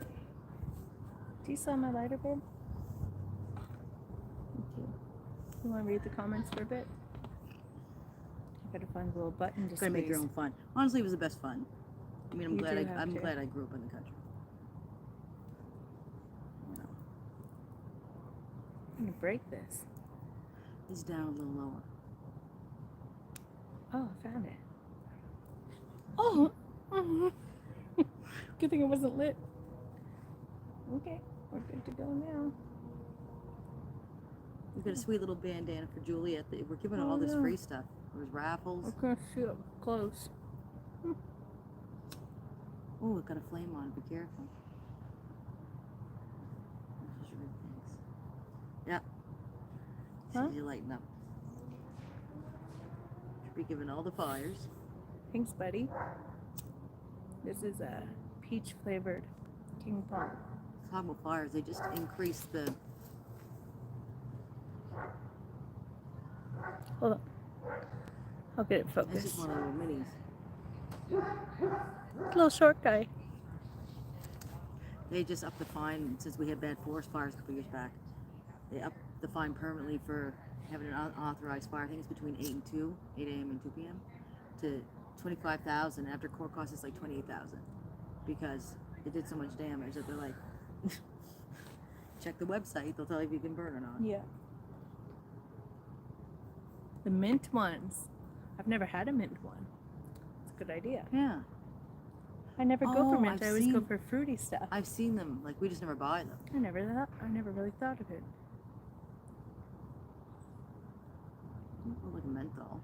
A: Do you sell my lighter, babe? Thank you. You want to read the comments for a bit? I gotta find a little button to
B: Gotta make your
A: squeeze.
B: own fun. Honestly, it was the best fun. I mean, I'm
A: You
B: glad
A: do have to.
B: glad I grew up in the country. You know,
A: I'm gonna break this.
B: it's down a little lower.
A: Oh, I found it. Oh! Good thing it wasn't lit. Okay, we're good to go now.
B: We've got a sweet little bandana for Juliet. We're giving her
A: Oh,
B: all this
A: no.
B: free stuff. There's raffles.
A: I can't see up close.
B: Oh, it got a flame on it. Be careful. Those are good things. Yeah.
A: Huh?
B: See you lighten up. Should be giving all the fires.
A: Thanks, buddy. This is a peach flavored King Palm.
B: Talking about fires, they just increased the.
A: Hold on. I'll get it
B: This
A: focused.
B: is one of the little minis.
A: Little short guy.
B: They just upped the fine since we had bad forest fires a couple years back. They upped the fine permanently for having an unauthorized fire. I think it's between 8 and 2, 8 a.m. and 2 p.m. to $25,000. After court costs, it's like $28,000 because it did so much damage that they're like, check the website. They'll tell you if you can burn or not.
A: Yeah. The mint ones. I've never had a mint one. It's a good idea.
B: Yeah,
A: I never go for
B: Oh,
A: mint.
B: I've
A: I always go
B: seen-
A: for fruity stuff.
B: I've seen them. Like we just never buy them.
A: I never really thought of it.
B: Or like a menthol.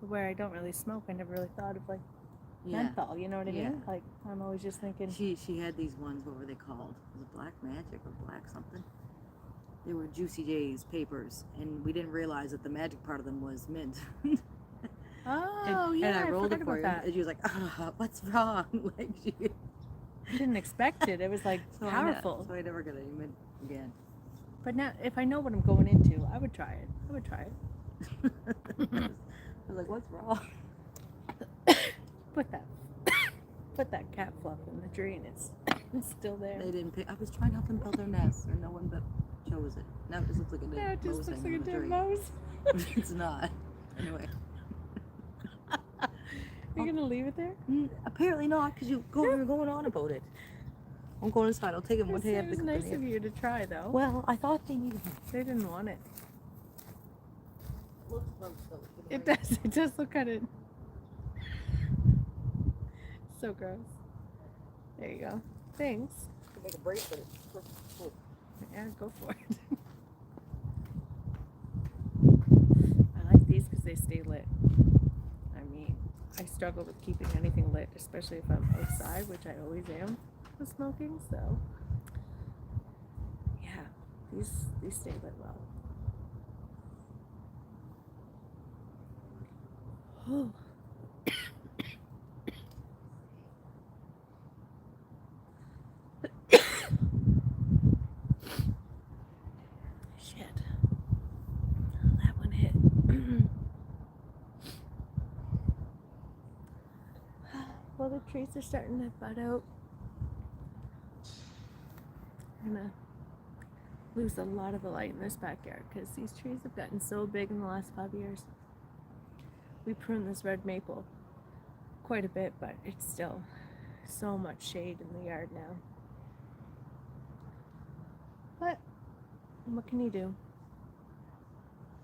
A: But where I don't really smoke, I never really thought of like
B: Yeah.
A: menthol. You know what I
B: Yeah.
A: mean? Like I'm always just thinking.
B: She had these ones. What were they called? Was it Black Magic or Black something? They were Juicy J's papers, and we didn't realize that the magic part of them was mint.
A: Oh
B: and,
A: yeah,
B: and I rolled
A: forgot
B: it for
A: about
B: you,
A: that.
B: and she was like, "What's wrong?" Like she.
A: I didn't expect it. It was like
B: So
A: powerful.
B: I never got any mint again.
A: But now, if I know what I'm going into, I would try it. I would try it.
B: I was like, "What's wrong?"
A: Put that cat fluff in the tree, and it's still there.
B: They didn't pick. I was trying to help them build their nest, and no one but chose it. Now it just looks like a
A: Yeah,
B: dead
A: it just
B: mouse
A: looks
B: hanging
A: like a
B: on
A: dead
B: tree.
A: mouse.
B: It's not. Anyway.
A: You're gonna leave it there?
B: Apparently not, because you're going on about it. I'm going inside. I'll take it one day
A: It
B: after
A: was
B: the
A: nice of you to try, though.
B: Well, I thought they needed one.
A: They didn't want it.
B: Looks gross, though.
A: It does. It does look kind of so gross. There you go. Thanks.
B: You can make a bracelet.
A: Yeah, go for it. I like these because they stay lit. I mean, I struggle with keeping anything lit, especially if I'm outside, which I always am with smoking. So, yeah, these stay lit well. Oh. Shit. That one hit. Well, the trees are starting to bud out. I'm gonna lose a lot of the light in this backyard because these trees have gotten so big in the last 5 years. We pruned this red maple quite a bit, but it's still so much shade in the yard now. But what can you do?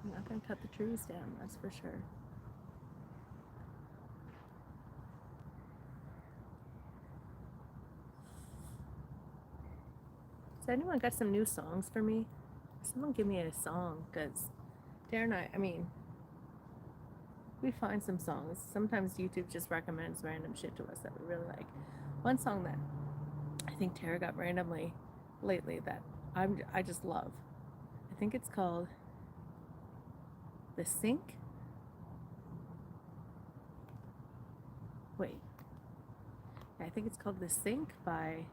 A: I'm not gonna cut the trees down, that's for sure. anyone got some new songs for me? Someone give me a song, because Tara and I mean, we find some songs. Sometimes YouTube just recommends random shit to us that we really like. One song that I think Tara got randomly lately that I just love. I think it's called The Sink. Wait. I think it's called The Sink by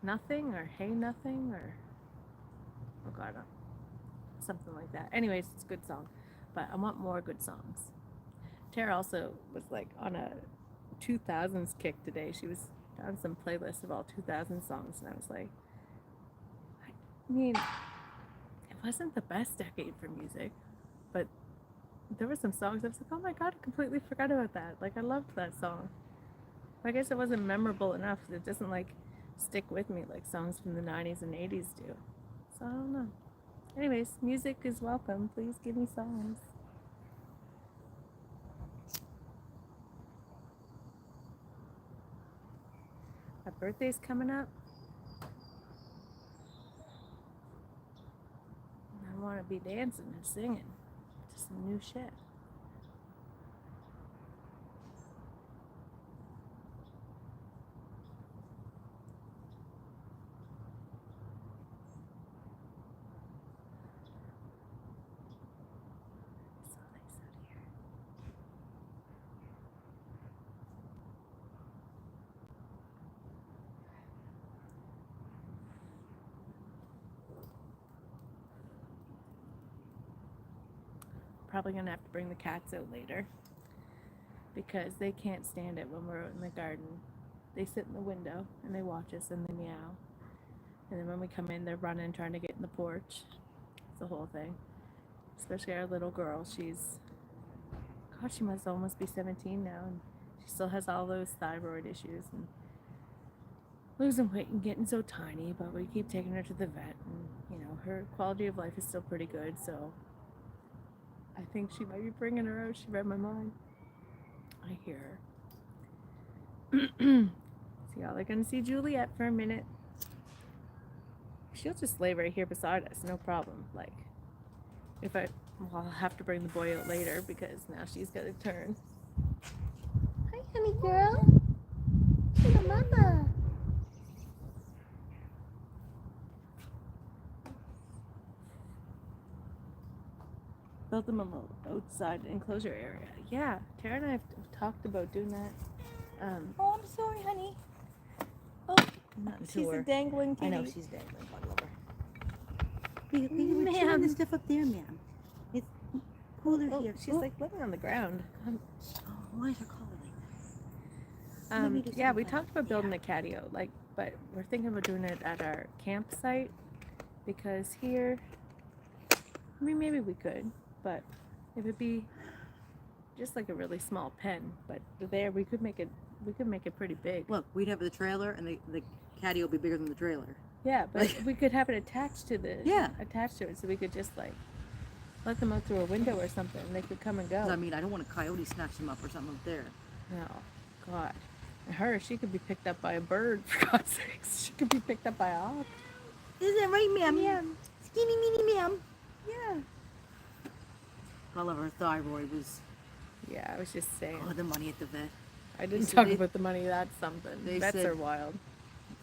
A: Nothing or Hey Nothing or oh god, something like that. Anyways, it's a good song, but I want more good songs. Tara also was like on a 2000s kick today. She was on some playlist of all 2000 songs, and I was like, I mean, it wasn't the best decade for music, but there were some songs I was like, oh my god, I completely forgot about that. Like, I loved that song. I guess it wasn't memorable enough. It doesn't like stick with me like songs from the 90s and 80s do. So I don't know. Anyways, music is welcome. Please give me songs. My birthday's coming up. I want to be dancing and singing to some new shit. It's so nice out here. Probably gonna have to bring the cats out later because they can't stand it when we're out in the garden. They sit in the window and they watch us and they meow. And then when we come in, they're running, trying to get in the porch. It's the whole thing. Especially our little girl. She must almost be 17 now, and she still has all those thyroid issues and losing weight and getting so tiny. But we keep taking her to the vet, and her quality of life is still pretty good. So I think she might be bringing her out. She read my mind. I hear her. So y'all are gonna see Juliet for a minute. She'll just lay right here beside us, no problem. Like, I'll have to bring the boy out later because now she's got a turn. Hi, honey girl. Hello, mama. Build them a little outside enclosure area. Yeah, Tara and I have talked about doing that. Oh, I'm sorry, honey. Oh, she's a dangling kitty.
B: I know, she's dangling. God love her. We're chilling this stuff up there, ma'am. It's cooler here.
A: She's like living on the ground.
B: Why is her collar like that?
A: Yeah, we talked about building a catio, but we're thinking about doing it at our campsite because here, I mean, maybe we could, but it would be just like a really small pen. But there, we could make it pretty big.
B: Look, we'd have the trailer, and the catio would be bigger than the trailer.
A: Yeah, but we could have it attached to it, so we could just like let them out through a window or something. And they could come and go.
B: I mean, I don't want a coyote snatch them up or something up there.
A: No, God. And she could be picked up by a bird, for God's sakes. She could be picked up by a hawk.
B: Is that right, ma'am?
A: Yeah.
B: Skinny, meeny, ma'am.
A: Yeah.
B: All of her thyroid was...
A: Yeah, I was just saying.
B: Oh, the money at the vet.
A: I didn't talk about the money. That's something. Vets are wild.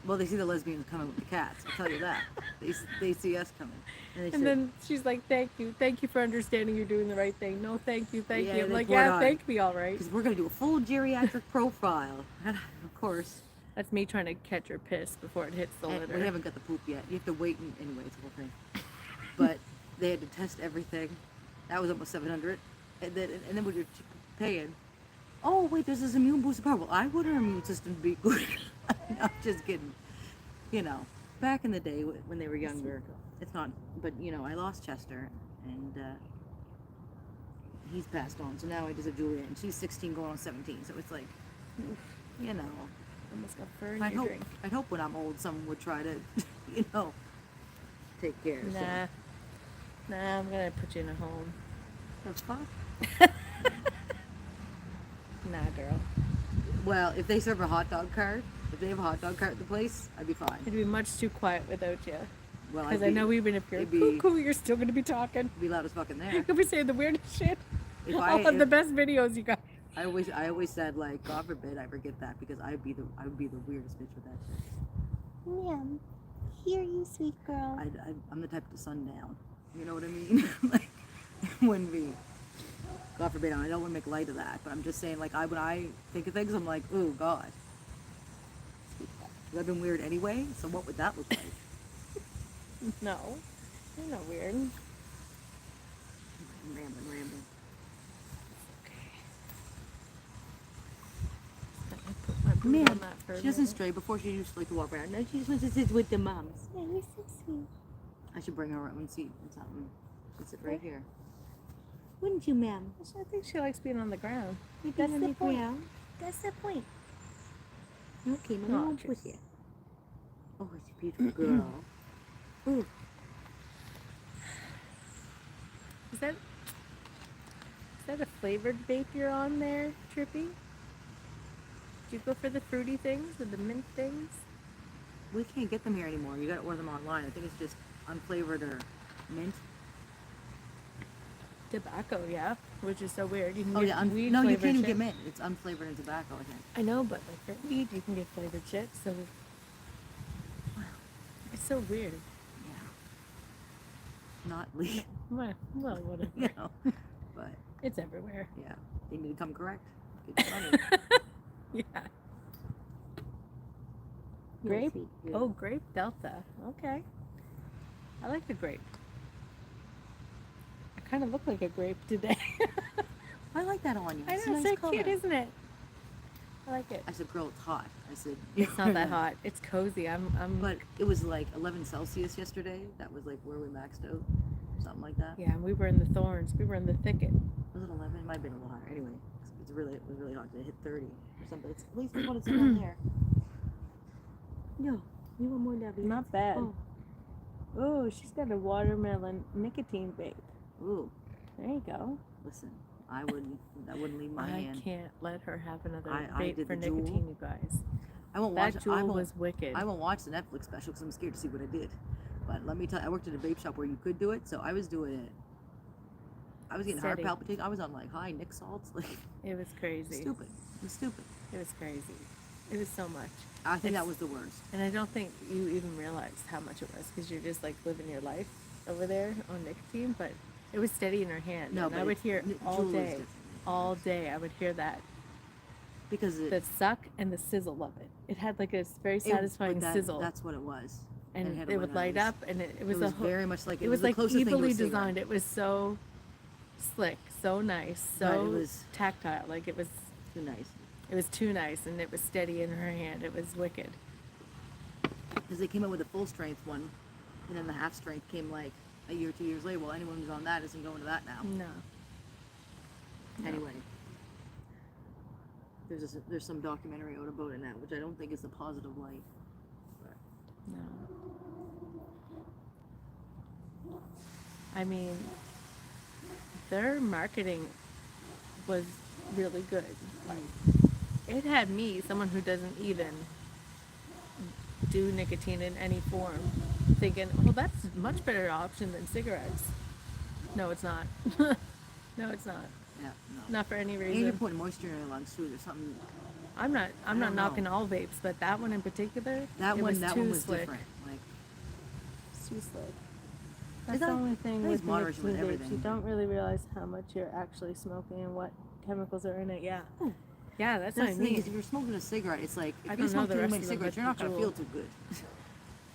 B: Well, they see the lesbians coming with the cats. I'll tell you that. They see us coming.
A: And then she's like, thank you for understanding you're doing the right thing. No, thank you. I'm like, thank me, all right.
B: Because we're going to do a full geriatric profile. And of course.
A: That's me trying to catch her piss before it hits the litter.
B: We haven't got the poop yet. You have to wait, anyway, it's the whole thing. But they had to test everything. That was almost $700. And then we were paying. Oh, wait, there's this immune booster power. Well, I want our immune system to be good. I'm just kidding. Back in the day when they were younger, it's not, but, I lost Chester, and he's passed on. So now I just have Juliet, and she's 16 going on 17. So it's like,
A: Almost got fur in your drink.
B: I'd hope when I'm old, someone would try to, take care.
A: Nah, I'm going to put you in a home.
B: The fuck?
A: Nah, girl.
B: Well, if they serve a hot dog cart, If they have a hot dog cart at the place, I'd be fine.
A: It'd be much too quiet without you.
B: Well,
A: Because I know even if you're
B: it'd be-
A: cuckoo, you're still going to be talking.
B: It'd be loud as fucking there.
A: You'll be saying the weirdest shit.
B: If
A: I'll have the best videos, you guys.
B: I always said like, God forbid I forget that because I would be the weirdest bitch with that shit.
C: Ma'am, here you sweet girl.
B: I'm the type to sundown. You know what I mean? Like, it wouldn't be. God forbid, I don't want to make light of that, but I'm just saying, like, when I think of things, I'm like, oh God. 'Cause I've been weird anyway, so what would that look like?
A: No, you're not weird.
B: I'm rambling.
A: Man,
B: She doesn't stray. Before she used to like to walk around. Now she just wants to sit with the moms.
C: Yeah, you're so sweet.
B: I should bring her her own seat and something. She sit right here.
C: Wouldn't you, ma'am?
A: I think she likes being on the ground.
C: Maybe
A: That's
C: on
A: the
C: the
A: point.
C: ground. That's the point. Okay,
A: Oh,
C: Mama won't
A: jeez.
C: push you.
B: Oh, it's a beautiful girl. Ooh.
A: Is that a flavored vape you're on there, Trippy? Did you go for the fruity things or the mint things?
B: We can't get them here anymore. You gotta order them online. I think it's just unflavored or mint.
A: Tobacco, yeah, which is so weird. You can
B: Oh
A: get
B: yeah,
A: weed
B: no, you
A: flavored
B: can't even
A: shit.
B: get mint. It's unflavored and tobacco, I think.
A: I know, but like for weed, you can get flavored shit. So it's so weird.
B: Yeah. Not legal,
A: Well, whatever.
B: you know. But
A: It's everywhere.
B: yeah, they need to come correct. Get your money.
A: Yeah.
C: You're
A: Grape?
C: sweet.
A: Oh, grape Delta. Okay. I like the grape. I kind of look like a grape today.
B: I like that on you.
A: I
B: It's
A: know,
B: a
A: it's
B: nice
A: so
B: color.
A: cute, isn't it? I like it.
B: I said, girl, it's hot. I said,
A: It's not that hot. It's cozy. I'm.
B: But it was like 11 Celsius yesterday. That was like where we maxed out. Something like that.
A: Yeah, we were in the thorns. We were in the thicket.
B: Was it 11? It might have been a little higher. Anyway, it was really hot. It hit 30 or something. It's, at least we wanted some down there.
C: No, you want more W.
A: Not bad.
C: Oh,
A: Oh, she's got a watermelon nicotine vape.
B: Ooh,
A: There you go.
B: listen, I wouldn't leave my
A: I
B: hand.
A: can't let her have another
B: I
A: vape
B: did
A: for
B: the Juul.
A: nicotine, you guys.
B: I won't
A: That
B: watch.
A: jewel
B: I won't,
A: was wicked.
B: I won't watch the Netflix special because I'm scared to see what I did. But let me tell you, I worked at a vape shop where you could do it, so I was doing it. I was getting heart
A: Steady.
B: palpitations. I was on like high Nick salts, like
A: It was crazy.
B: stupid. It was stupid.
A: It was crazy. It was so much.
B: I think
A: It's-
B: that was the worst.
A: And I don't think you even realized how much it was because you're just like living your life over there on nicotine. But it was steady in her hand.
B: No,
A: and
B: but
A: I would
B: it's-
A: hear it all
B: Juul is
A: day.
B: different.
A: All day. I would hear that.
B: Because
A: The suck and the sizzle of it. It had like a very
B: but
A: satisfying sizzle.
B: That's what it was.
A: And
B: had
A: it
B: a
A: would
B: light
A: light
B: eyes.
A: up and it
B: It
A: was,
B: was
A: a
B: very much like
A: it was
B: the
A: like
B: closest thing to a
A: evilly
B: cigarette.
A: designed. It was so slick, so nice, so
B: Right, it was-
A: tactile. Like it was
B: Too nice.
A: too nice and it was steady in her hand. It was wicked.
B: Because they came out with a full strength one, and then the half strength came like a year, 2 years later. Well, anyone who's on that isn't going to that now.
A: No. No.
B: Anyway, there's some documentary out about it now, which I don't think is a positive light. But
A: No. I mean, their marketing was really good. Like, it had me, someone who doesn't even do nicotine in any form, thinking, well, that's a much better option than cigarettes. No, it's not. No, it's not.
B: yeah, no.
A: Not for any
B: And you're
A: reason.
B: putting moisture in your lungs too. There's something.
A: I'm not
B: don't know.
A: knocking all vapes, but that one in particular,
B: That
A: it
B: one,
A: was
B: that
A: too
B: one was
A: slick.
B: different. Like
A: It's too slick. That's
B: that-
A: the only thing
B: that is
A: with
B: moderation with
A: nicotine vapes. You
B: everything.
A: don't really realize how much you're actually smoking and what chemicals are in it. Yeah.
B: Oh.
A: Yeah, that's
B: that's
A: what I
B: the thing.
A: mean.
B: Is if you're smoking a cigarette, it's like
A: I
B: if
A: don't
B: you
A: know
B: smoke
A: the
B: too
A: rest
B: many
A: of them,
B: cigarettes,
A: but
B: you're not
A: the
B: gonna
A: Juul.
B: feel too good.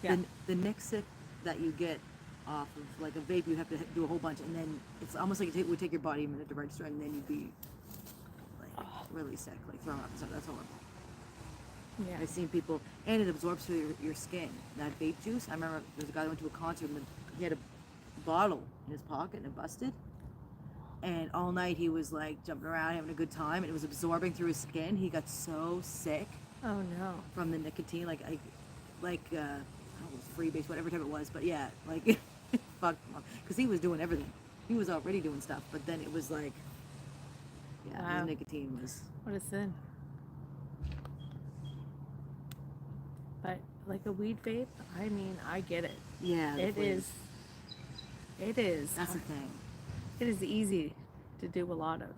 A: Yeah.
B: The next sip that you get off of like a vape, you have to do a whole bunch, and then it's almost like it would take your body a minute to register, and then you'd be like really sick, like throwing up. So that's horrible.
A: Yeah.
B: I've seen people, and it absorbs through your skin. That vape juice. I remember there's a guy that went to a concert and he had a bottle in his pocket and it busted. And all night he was like jumping around, having a good time, and it was absorbing through his skin. He got so sick
A: Oh no.
B: from the nicotine, like I don't know, it was freebase, whatever type it was. But yeah, like it fucked him up because he was doing everything. He was already doing stuff, but then it was like, yeah,
A: Wow.
B: his nicotine was.
A: What a sin. like a weed vape, I mean, I get it.
B: Yeah, the
A: It
B: flavors.
A: is. It is.
B: That's the thing.
A: It is easy to do a lot of.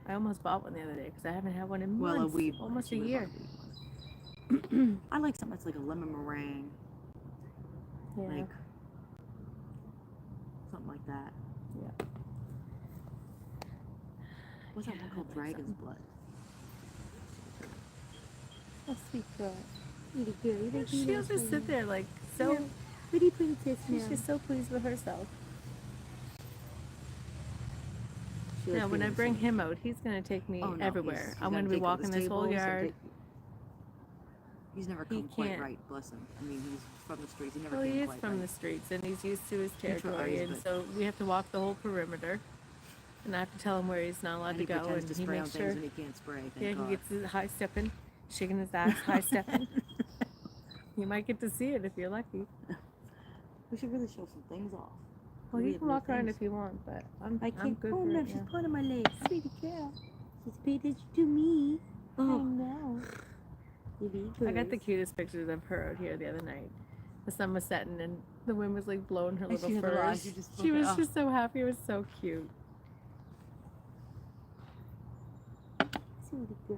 A: I almost bought one the other day because I haven't had one in
B: Well,
A: months.
B: a weed one.
A: Almost
B: She
A: a
B: would
A: year.
B: want a weed one. I like something that's like a lemon meringue,
A: Yeah.
B: like something like that.
A: Yeah.
B: What's that one
A: Yeah,
B: called?
A: like
B: Dragon's
A: something.
B: Blood.
A: A sweet girl.
C: Really good. You like
A: She'll just sit there like so.
C: Yeah. Pretty princess now.
A: She's just so pleased with herself.
B: She
A: Now,
B: likes
A: when I
B: being
A: bring
B: seen.
A: him out, he's gonna take me
B: Oh, no,
A: everywhere.
B: he's
A: I'm
B: gotta
A: gonna be
B: take all
A: walking this whole
B: tables,
A: yard.
B: He's never
A: He
B: come quite
A: can't.
B: right, bless him. I mean, he's from the streets. He never
A: Well,
B: came
A: he is
B: quite
A: from
B: right.
A: the streets and he's used to his
B: He tries,
A: territory, and
B: but-
A: so we have to walk the whole perimeter. And I have to tell him where he's not allowed
B: And
A: to
B: he
A: go,
B: pretends
A: and
B: to
A: he
B: spray on
A: makes
B: things
A: sure.
B: when he can't spray. Thank
A: Yeah,
B: God.
A: he gets his high stepping, shaking his ass, high stepping. You might get to see it if you're lucky.
B: We should really show some things off.
A: Well,
B: We
A: you
B: have
A: can
B: new
A: walk around
B: things.
A: if you want, but
C: I
A: I'm
C: can't.
A: good
C: Oh
A: for
C: no,
A: it
C: she's
A: now.
C: pulling my legs. Sweetie girl. She's paid attention to me.
A: I
C: Oh,
A: know.
C: really
A: I got the
C: good.
A: cutest pictures of her out here the other night. The sun was setting and the wind was like blowing her
B: And
A: little
B: she had little eyes,
A: furs.
B: you just
A: She
B: look at-
A: was
B: oh.
A: just so happy. It was so cute.
C: Sweetie girl.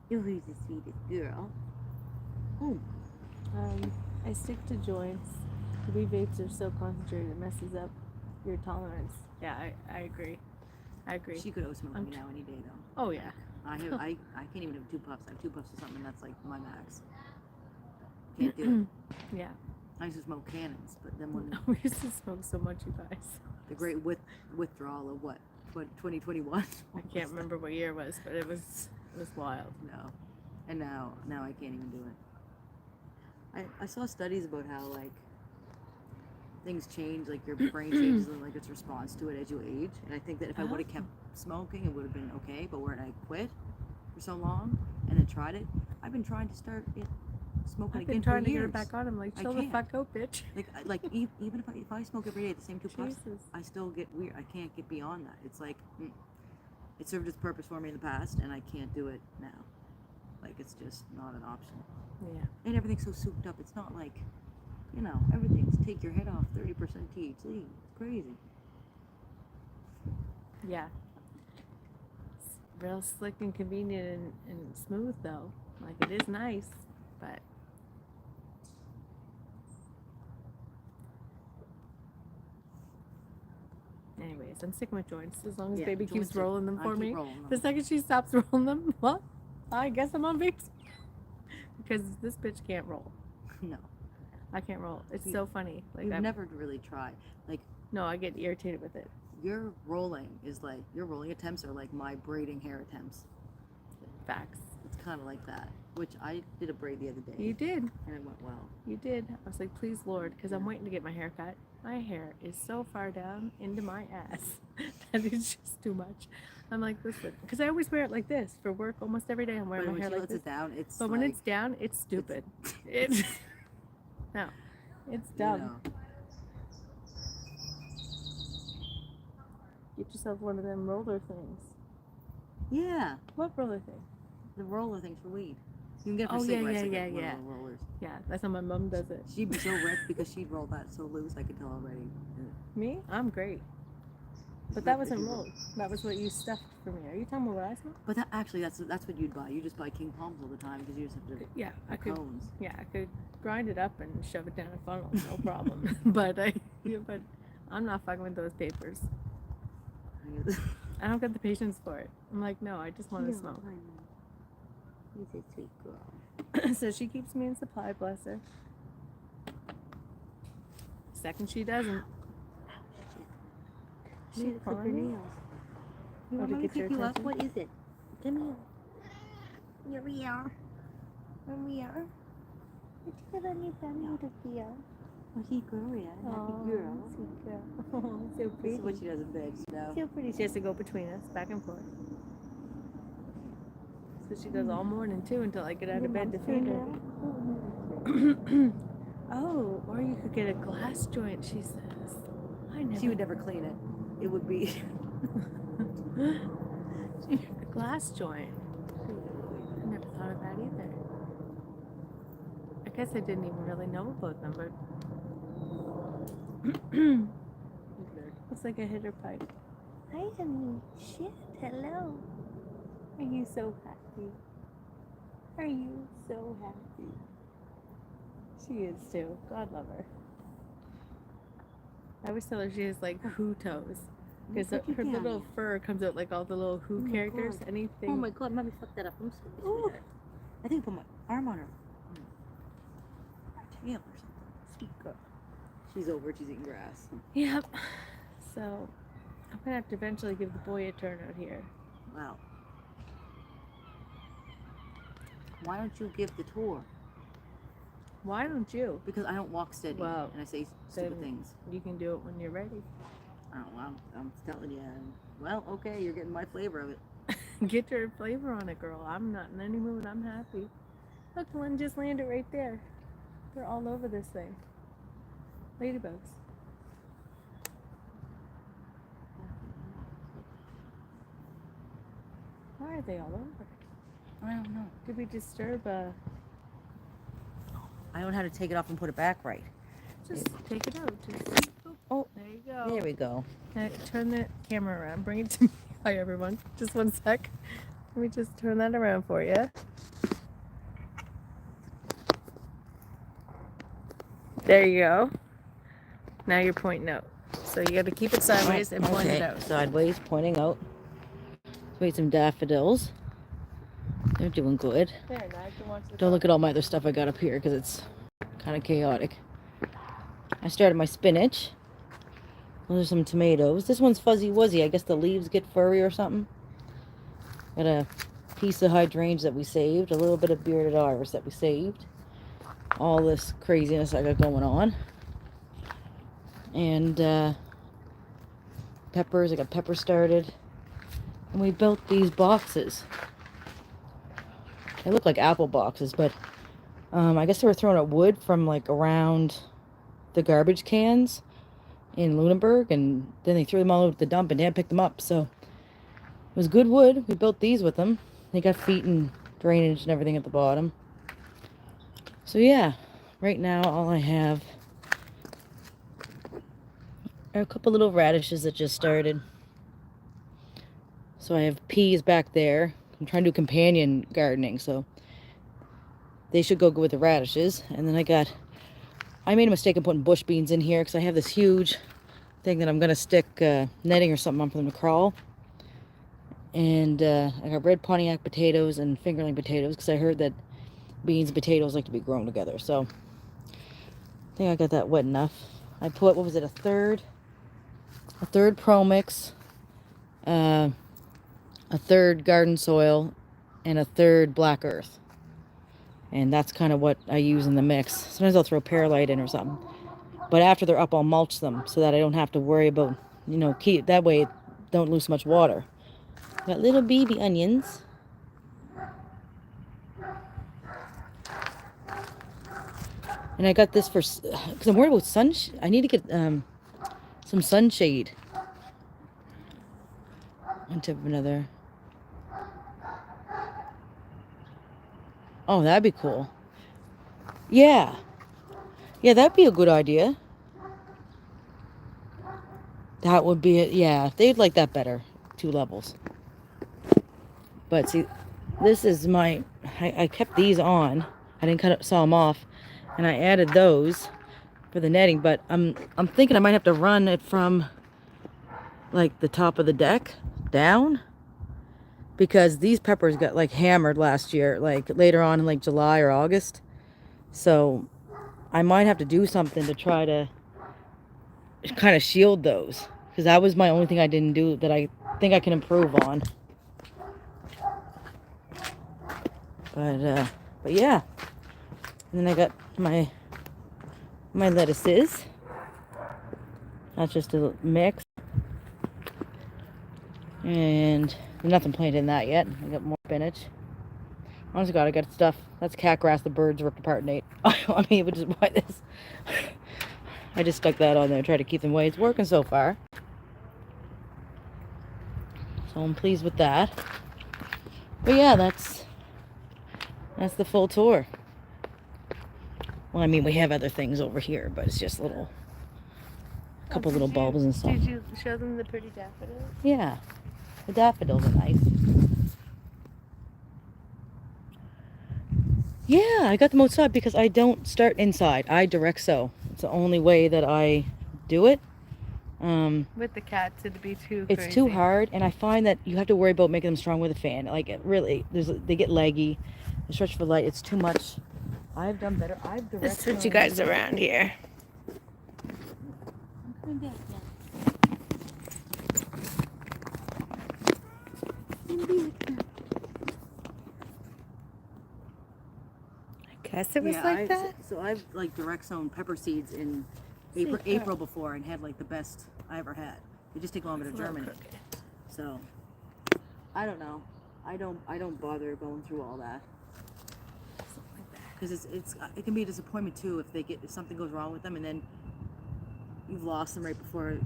C: You're the sweetest girl. Oh,
A: I stick to joints. Weed vapes are so concentrated it messes up your tolerance. Yeah, I agree. I agree.
B: She could smoke
A: I'm
B: me now any day though.
A: Oh yeah.
B: I can't even have 2 puffs. I have 2 puffs of something that's like my max. Can't do it.
A: Yeah.
B: I used to smoke cannons, but then when
A: We used to smoke so much, you guys.
B: the great withdrawal of what 2021.
A: I can't remember what year it was, but it was wild.
B: No, and now I can't even do it. I saw studies about how like things change, like your brain changes and like its response to it as you age. And I think that if I would have kept smoking, it would have been okay. But where I quit for so long and then tried it, I've been trying to start it smoking
A: I've
B: again
A: been trying
B: for
A: to
B: years.
A: get her back on. I'm like,
B: I
A: chill the
B: can't.
A: fuck out, bitch.
B: Even if I smoke every day the same 2 puffs,
A: Jesus.
B: I still get weird. I can't get beyond that. It's like it served its purpose for me in the past, and I can't do it now. Like it's just not an option.
A: Yeah.
B: And everything's so souped up. It's not like, everything's take your head off 30% THC. It's crazy.
A: Yeah. It's real slick and convenient and smooth though. Like it is nice, but anyways, I'm sticking with joints as long as
B: Yeah,
A: baby
B: joints
A: keeps
B: are-
A: rolling them
B: I
A: for
B: keep
A: me.
B: rolling them.
A: The second she stops rolling them, well, I guess I'm on vapes. Because this bitch can't roll.
B: No,
A: I can't roll. It's
B: You-
A: so funny. Like
B: you've
A: I'm,
B: never really tried. Like
A: no, I get irritated with it.
B: your rolling attempts are like my braiding hair attempts.
A: Facts.
B: It's kind of like that. Which I did a braid the other day,
A: You did.
B: and it went well.
A: You did. I was like, please, Lord, because I'm waiting to get my hair cut. My hair is so far down into my ass that it's just too much. I'm like, listen, because I always wear it like this for work almost every day. I'm
B: But
A: wearing
B: when
A: my
B: she
A: hair like
B: lets
A: this.
B: it down, it's
A: But
B: like,
A: when it's down, it's stupid. It's no, it's dumb. Get yourself one of them roller things.
B: Yeah,
A: What roller thing?
B: the roller things for weed. You can get it for
A: Oh, yeah,
B: cigarettes.
A: yeah,
B: like
A: yeah,
B: one of
A: yeah.
B: the rollers.
A: Yeah, that's how my mom does it.
B: She'd be so ripped because she'd roll that so loose. I could tell already.
A: Me? I'm great. But that wasn't rolled. That was what you stuffed for me. Are you talking about what I smoke?
B: But that's what you'd buy. You just buy King Palms all the time because you just have to
A: Yeah, I could.
B: cones.
A: Yeah, I could grind it up and shove it down a funnel, no problem. but I'm not fucking with those papers. I don't got the patience for it. I'm like, no, I just want to smoke.
C: honey. You're a sweet girl.
A: So she keeps me in supply, bless her. Second she doesn't.
C: She
A: She
C: had to clip her
A: crying?
C: nails. You
A: Oh,
C: want
A: to
C: me to
A: get your
C: pick you up?
A: attention?
C: What is it? Come here. Here we are. Here we are. What you got on your belly, little girl? Oh, she Gloria. Happy girl.
A: Sweet girl. Oh, so
B: This
A: pretty.
B: is what she does in bed.
A: So pretty. She has to go between us, back and forth. So she does all morning too until I get out of bed to feed her. Oh, or you could get a glass joint, she says. I never.
B: She would never clean it. It would be.
A: A glass joint. I never thought of that either. I guess I didn't even really know about them, but looks like I hit her pipe.
C: Hi, honey. Shit. Hello.
A: Are you so happy?
C: Are you so happy?
A: She is too. God love her. I always tell her she has like who toes. Because her little fur comes out like all the little who characters.
B: God.
A: Anything.
B: Oh my god, mommy fucked that up. I'm sorry. Sweetheart. I think I put my arm on her tail or something. Sweet girl. She's over it, she's eating grass.
A: Yep. So I'm gonna have to eventually give the boy a turn out here.
B: Wow. Why don't you give the tour?
A: Why don't you?
B: Because I don't walk steady.
A: Well,
B: and I say stupid
A: then
B: things.
A: You can do it when you're ready.
B: I don't know. I'm telling you. Well, okay, you're getting my flavor of it.
A: Get your flavor on it, girl. I'm not in any mood. I'm happy. Look, one just landed right there. They're all over this thing. Ladybugs. Why are they all over?
B: I don't know.
A: Did we disturb
B: I don't know how to take it off and put it back right.
A: Just take it out. Just,
B: Oh,
A: there you go.
B: there we go.
A: Now, turn the camera around. Bring it to me. Hi, everyone. Just one sec. Let me just turn that around for you. There you go. Now you're pointing out. So you got to keep it sideways and point it out.
B: Sideways, pointing out. Wait, some daffodils. They're doing good.
A: There, now you can watch the
B: Don't look at all my other stuff I got up here because it's kind of chaotic. I started my spinach. Those are some tomatoes. This one's fuzzy wuzzy. I guess the leaves get furry or something. Got a piece of hydrangea that we saved. A little bit of bearded iris that we saved. All this craziness I got going on. And peppers. I got pepper started. And we built these boxes. They look like apple boxes, but I guess they were throwing out wood from like around the garbage cans in Lunenburg, and then they threw them all over the dump and Dad picked them up. So it was good wood. We built these with them. They got feet and drainage and everything at the bottom. So yeah, right now all I have are a couple little radishes that just started. So I have peas back there. I'm trying to do companion gardening, so they should go good with the radishes. And then I made a mistake of putting bush beans in here because I have this huge thing that I'm going to stick netting or something on for them to crawl. And I got red Pontiac potatoes and fingerling potatoes because I heard that beans and potatoes like to be grown together. So I think I got that wet enough. I put, what was it, a third Pro Mix, a third garden soil, and a third black earth. And that's kind of what I use in the mix. Sometimes I'll throw perlite in or something. But after they're up, I'll mulch them so that I don't have to worry about, that way don't lose so much water. Got little baby onions. And I got this because I'm worried about I need to get some sunshade. On top of another. Oh, that'd be cool. Yeah. Yeah, that'd be a good idea. That would be it. Yeah, they'd like that better. 2 levels. But see, this is I kept these on. I didn't saw them off. And I added those for the netting. But I'm thinking I might have to run it from like the top of the deck down. Because these peppers got like hammered last year, like later on in like July or August. So I might have to do something to try to kind of shield those. Because that was my only thing I didn't do that I think I can improve on. But yeah. And then I got my lettuces. That's just a mix. And nothing planted in that yet. I got more spinach. Honest to God, I got stuff. That's cat grass the birds ripped apart and ate. I mean, which is why this. I just stuck that on there, tried to keep them away. It's working so far. So I'm pleased with that. But yeah, that's That's the full tour. Well, I mean, we have other things over here, but it's just little, couple little bulbs and stuff.
A: Did you show them the pretty daffodils?
B: Yeah, the daffodils are nice. Yeah, I got them outside because I don't start inside. I direct sow. It's the only way that I do it.
A: With the cats, it'd be too
B: It's
A: crazy.
B: too hard, and I find that you have to worry about making them strong with a fan. Like, it really, they get leggy. They stretch for light. It's too much. I've done better. I've direct
A: Let's switch
B: sown.
A: you guys around here.
C: I'm coming back now. I'm back now.
A: I guess it was like that.
B: So I've like direct sown pepper seeds in
A: See,
B: April before and had like the best I ever had. They just take longer to
A: It's a little
B: germinate.
A: crooked.
B: So I don't know. I don't bother going through all that
A: Something like that.
B: because it can be a disappointment too if something goes wrong with them and then you've lost them right before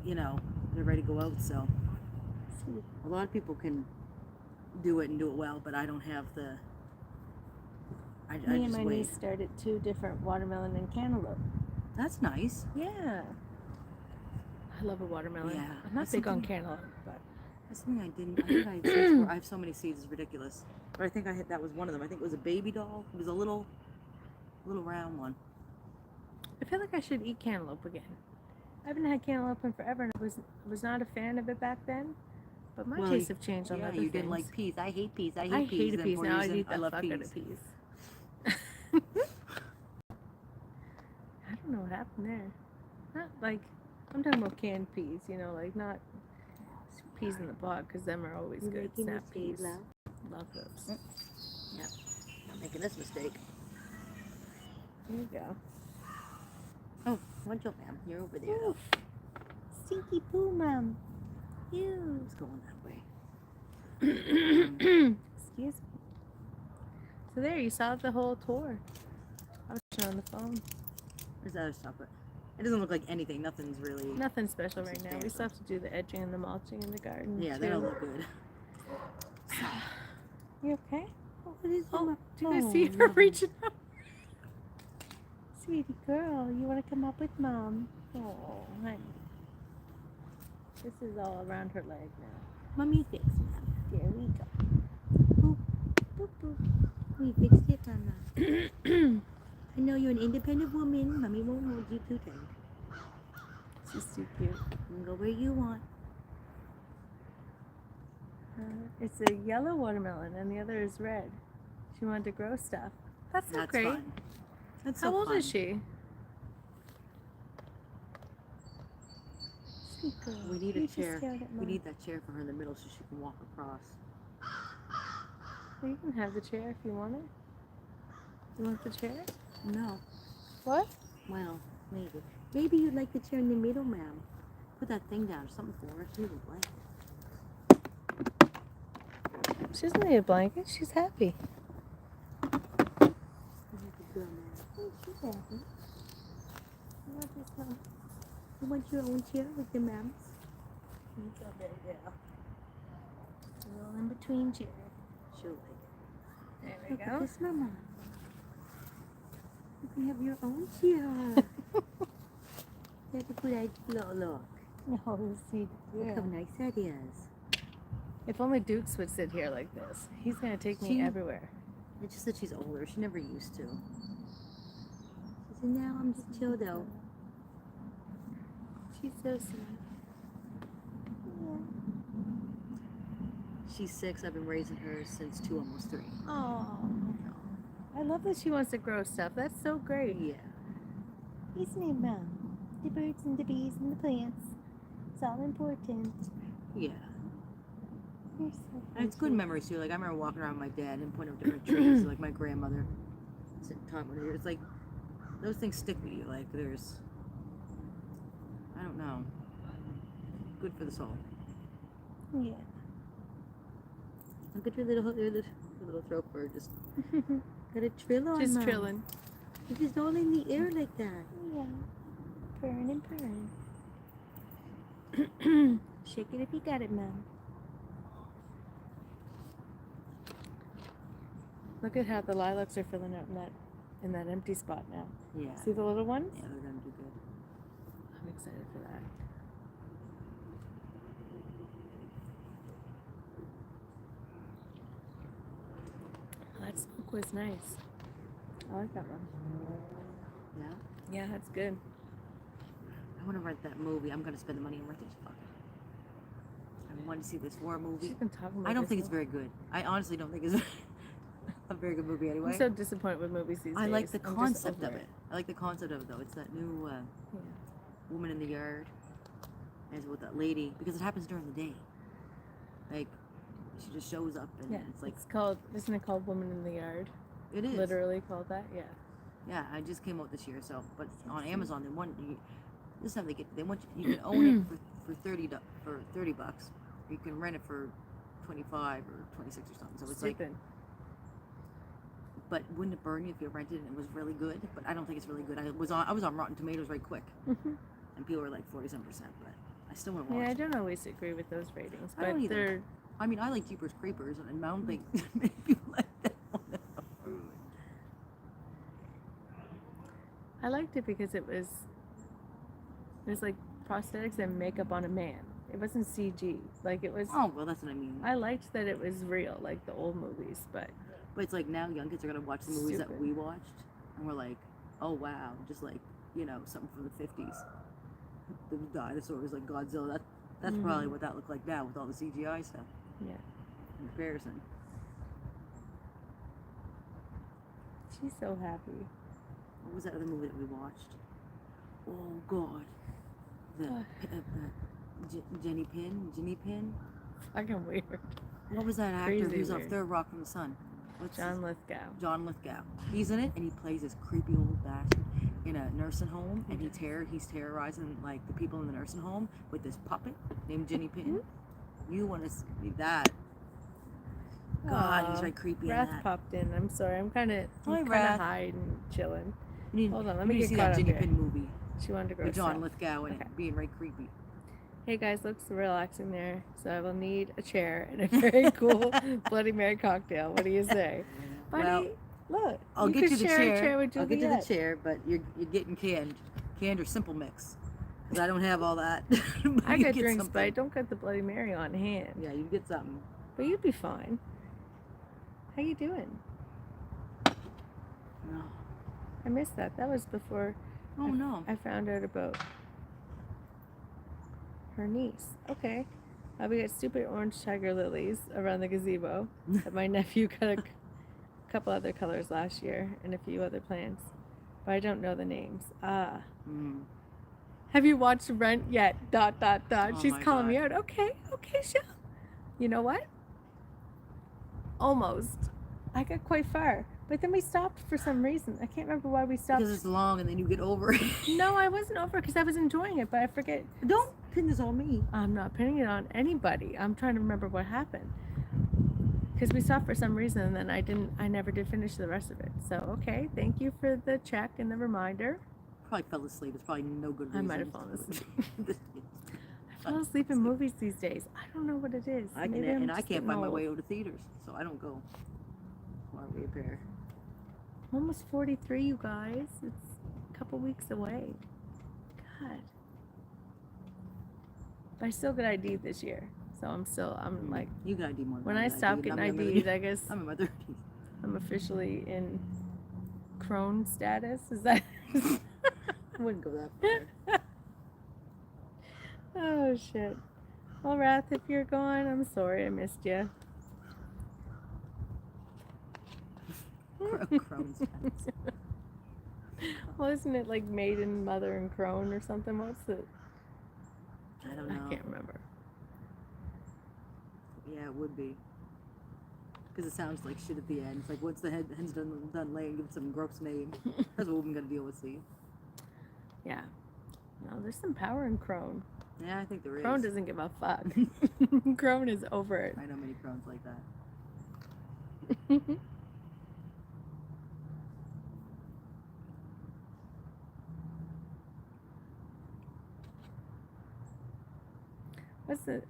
B: they're ready to go out. So
C: See,
B: a lot of people can do it and do it well, but I don't have the. I
C: me and
B: just
C: my
B: wait.
C: niece started 2 different watermelon and cantaloupe.
B: That's nice.
C: Yeah.
A: I love a watermelon.
B: Yeah,
A: I'm not
B: that's
A: big on
B: something-
A: cantaloupe, but
B: That's something I didn't. I think I had seeds for. I have so many seeds, it's ridiculous. But I think that was one of them. I think it was a baby doll. It was a little round one.
A: I feel like I should eat cantaloupe again. I haven't had cantaloupe in forever, and I was not a fan of it back then. But my
B: Well,
A: tastes have changed on
B: Yeah,
A: other
B: you
A: things.
B: didn't like peas. I hate peas. I hate
A: I
B: peas.
A: hated
B: Then
A: peas.
B: 4
A: Now
B: years
A: I
B: in,
A: eat the
B: love
A: fuck out of
B: peas.
A: peas. I don't know what happened there. Not like I'm talking about canned peas, like not peas in the pod, because them are always
C: You
A: good.
C: making
A: Snap
C: mistakes,
A: peas,
C: love?
A: love those.
B: Yep. Not making this mistake.
A: There you go.
B: Oh, watch out, ma'am. You're over there.
C: Oof. Stinky poo, Mom. Ew.
B: It's going that way.
A: Excuse me. So there, you saw the whole tour. I was on the phone.
B: There's other stuff, but it doesn't look like anything. Nothing's really.
A: Nothing special right now. We
B: Substantial.
A: still have to do the edging and the mulching in the garden.
B: Yeah,
A: too.
B: they don't look good.
A: You okay?
C: What is
A: Oh,
C: my
A: do you guys
C: phone,
A: see her
C: Mom?
A: reaching up?
C: Sweetie girl, you want to come up with Mom? Oh, honey.
A: This is all around her leg now.
C: Mommy fixed Mom. There we go. Boop, boop, boop. We fixed it, Mama. I know you're an independent woman. Mommy won't hold you too tight.
A: She's too cute.
C: You can go where you want.
A: It's a yellow watermelon and the other is red. She wanted to grow stuff. That's so
B: That's
A: great.
B: fun. That's so
A: How old
B: fun.
A: is she?
C: Sweet girl.
B: We need
C: You're
B: a
C: just
B: chair.
C: scared at
B: We
C: Mom.
B: need that chair for her in the middle so she can walk across.
A: Well, you can have the chair if you want it. You want the chair?
B: No.
A: What?
B: Well, maybe.
C: Maybe you'd like the chair in the middle, Ma'am.
B: Put that thing down or something for her. She needs a blanket.
A: She doesn't need a blanket. She's happy.
C: You're a good girl, Ma'am. Oh, she's happy. You want this one? You want your own chair with the Ma'ams? You go there, girl. Roll in between chairs.
B: She'll like
A: There we
C: Look at
A: go.
C: this, Mama. You can have your own chair. That's a good idea. Look. Oh, see, look how nice that is.
A: If only Dukes would sit here like this. He's gonna take me
B: She-
A: everywhere.
B: It's just that she's older. She never used to.
C: So now I'm just chilled out.
A: She's so sweet.
B: She's 6. I've been raising her since 2, almost 3.
A: Oh, I love that she wants to grow stuff. That's so great.
B: Yeah.
C: Isn't it, Mom? The birds and the bees and the plants. It's all important.
B: Yeah.
C: You're so
B: And it's good
C: pretty.
B: memories too. Like I remember walking around with my dad and pointing out different trees. Like my grandmother taught me. It's like those things stick with you. Like there's, I don't know. Good for the soul.
C: Yeah.
B: Look at your little throat bird just
C: Got a trill on,
A: Just
C: Mom.
A: trilling.
C: It's just all in the air like that. Yeah. Purring and purring. Shake it if you got it, Mom.
A: Look at how the lilacs are filling out in that empty spot now.
B: Yeah.
A: See the little ones?
B: Yeah, they're gonna do good.
A: I'm excited for that. That smoke was nice. I like that one.
B: Yeah.
A: Yeah, that's good.
B: I want to rent that movie. I'm gonna spend the money and rent it. Fuck it. I want to see this war movie.
A: She's been talking about
B: I don't
A: this
B: think it's
A: one.
B: very good. I honestly don't think it's a very good movie anyway.
A: I'm so disappointed with movies these days.
B: I like the
A: I'm just
B: concept
A: over
B: of it. I like the concept of it though. It's that new
A: Yeah.
B: woman in the yard, as with that lady, because it happens during the day. Like she just shows up and
A: Yeah,
B: it's like
A: isn't it called Woman in the Yard?
B: it is.
A: Literally called that, yeah.
B: Yeah, I just came out this year, so but on Amazon they want you. This time they want you can own it for $30 bucks. Or you can rent it for 25 or 26 or something. So it's like,
A: Stupid.
B: but wouldn't it burn you if you rented it and it was really good? But I don't think it's really good. I was on Rotten Tomatoes right quick, and people were like 47%. But I still want to watch.
A: Yeah, I
B: it.
A: don't always agree with those ratings,
B: I
A: but
B: don't either.
A: they're
B: I mean, I like Jeepers Creepers, and I don't think many people like that one.
A: I liked it because there's like prosthetics and makeup on a man. It wasn't CG. Like it was.
B: Oh well, that's what I mean.
A: I liked that it was real, like the old movies, but
B: But it's like now young kids are gonna watch the movies that
A: Stupid.
B: we watched, and we're like, oh wow, just like something from the 50s. The dinosaurs like Godzilla. That's probably what that looked like now with all the CGI stuff.
A: yeah.
B: In comparison.
A: She's so happy.
B: What was that other movie that we watched? Oh God, Jenny Pin.
A: Fucking weird.
B: What was that actor
A: Crazy
B: who's off
A: weird.
B: Third Rock from the Sun? What's
A: John
B: his-
A: Lithgow.
B: John Lithgow. He's in it, and he plays this creepy old bastard in a nursing home, and he's terrorizing like the people in the nursing home with this puppet named Jenny Pin. You want to see that? God, he's
A: Aw,
B: right creepy in
A: Wrath
B: that.
A: popped in. I'm sorry. I'm kind of
B: Hi, Wrath.
A: high and chilling.
B: You need,
A: Hold on, let
B: you
A: me
B: need to
A: get
B: see
A: caught
B: that
A: up
B: Jenny
A: here.
B: Pin movie
A: She wanted to go
B: with John
A: south.
B: Lithgow in it,
A: Okay.
B: being right creepy.
A: Hey guys, looks relaxing there. So I will need a chair and a very cool Bloody Mary cocktail. What do you say, buddy?
B: Well,
A: look,
B: I'll
A: you
B: get
A: could
B: you the
A: share
B: chair.
A: a chair with
B: I'll get you the
A: Juliet.
B: chair, but you're getting canned or simple mix, because I don't have all that.
A: I
B: You
A: got
B: get
A: drinks,
B: something.
A: but I don't got the Bloody Mary on hand.
B: Yeah, you get something.
A: But you'd be fine. How you doing?
B: No.
A: I missed that. That was before
B: Oh no.
A: I found out about her niece. Okay. We got stupid orange tiger lilies around the gazebo that my nephew got a couple other colors last year and a few other plants. But I don't know the names.
B: Mm.
A: Have you watched Rent yet? ...
B: Oh
A: She's
B: my
A: calling me
B: God.
A: out. Okay, sure. You know what? Almost. I got quite far. But then we stopped for some reason. I can't remember why we stopped.
B: Because it's long, and then you get over it.
A: No, I wasn't over because I was enjoying it, but I forget.
B: Don't pin this on me.
A: I'm not pinning it on anybody. I'm trying to remember what happened. Because we stopped for some reason and then I never did finish the rest of it. So, okay, thank you for the check and the reminder.
B: Probably fell asleep. It's probably no good reason.
A: I might have fallen asleep. I fall asleep in movies these days. I don't know what it is.
B: I
A: Maybe I'm
B: can't
A: just
B: find
A: getting
B: my
A: old.
B: way over to theaters, so I don't go. Why we appear?
A: I'm almost 43, you guys. It's a couple weeks away. God. But I still got ID this year. So I'm like,
B: You got ID more than
A: when
B: I
A: I
B: got
A: stop
B: ID,
A: getting
B: and I'm younger
A: ID'd,
B: than
A: I guess
B: you. I'm in my 30s.
A: I'm officially in crone status. Is that?
B: I wouldn't go that far.
A: Oh shit. Well, Wrath, if you're gone, I'm sorry I missed you.
B: Crohn's.
A: Well, isn't it like maiden, mother, and crone or something? What's it?
B: I don't
A: I
B: know.
A: can't remember.
B: Yeah, it would be. Because it sounds like shit at the end. It's like, once the hen's done laying, give it some gross name. That's what we're going to deal with, see?
A: Yeah. No, there's some power in crone.
B: Yeah, I think there is.
A: Crone doesn't give a fuck. Crone is over it.
B: I know many crones like that.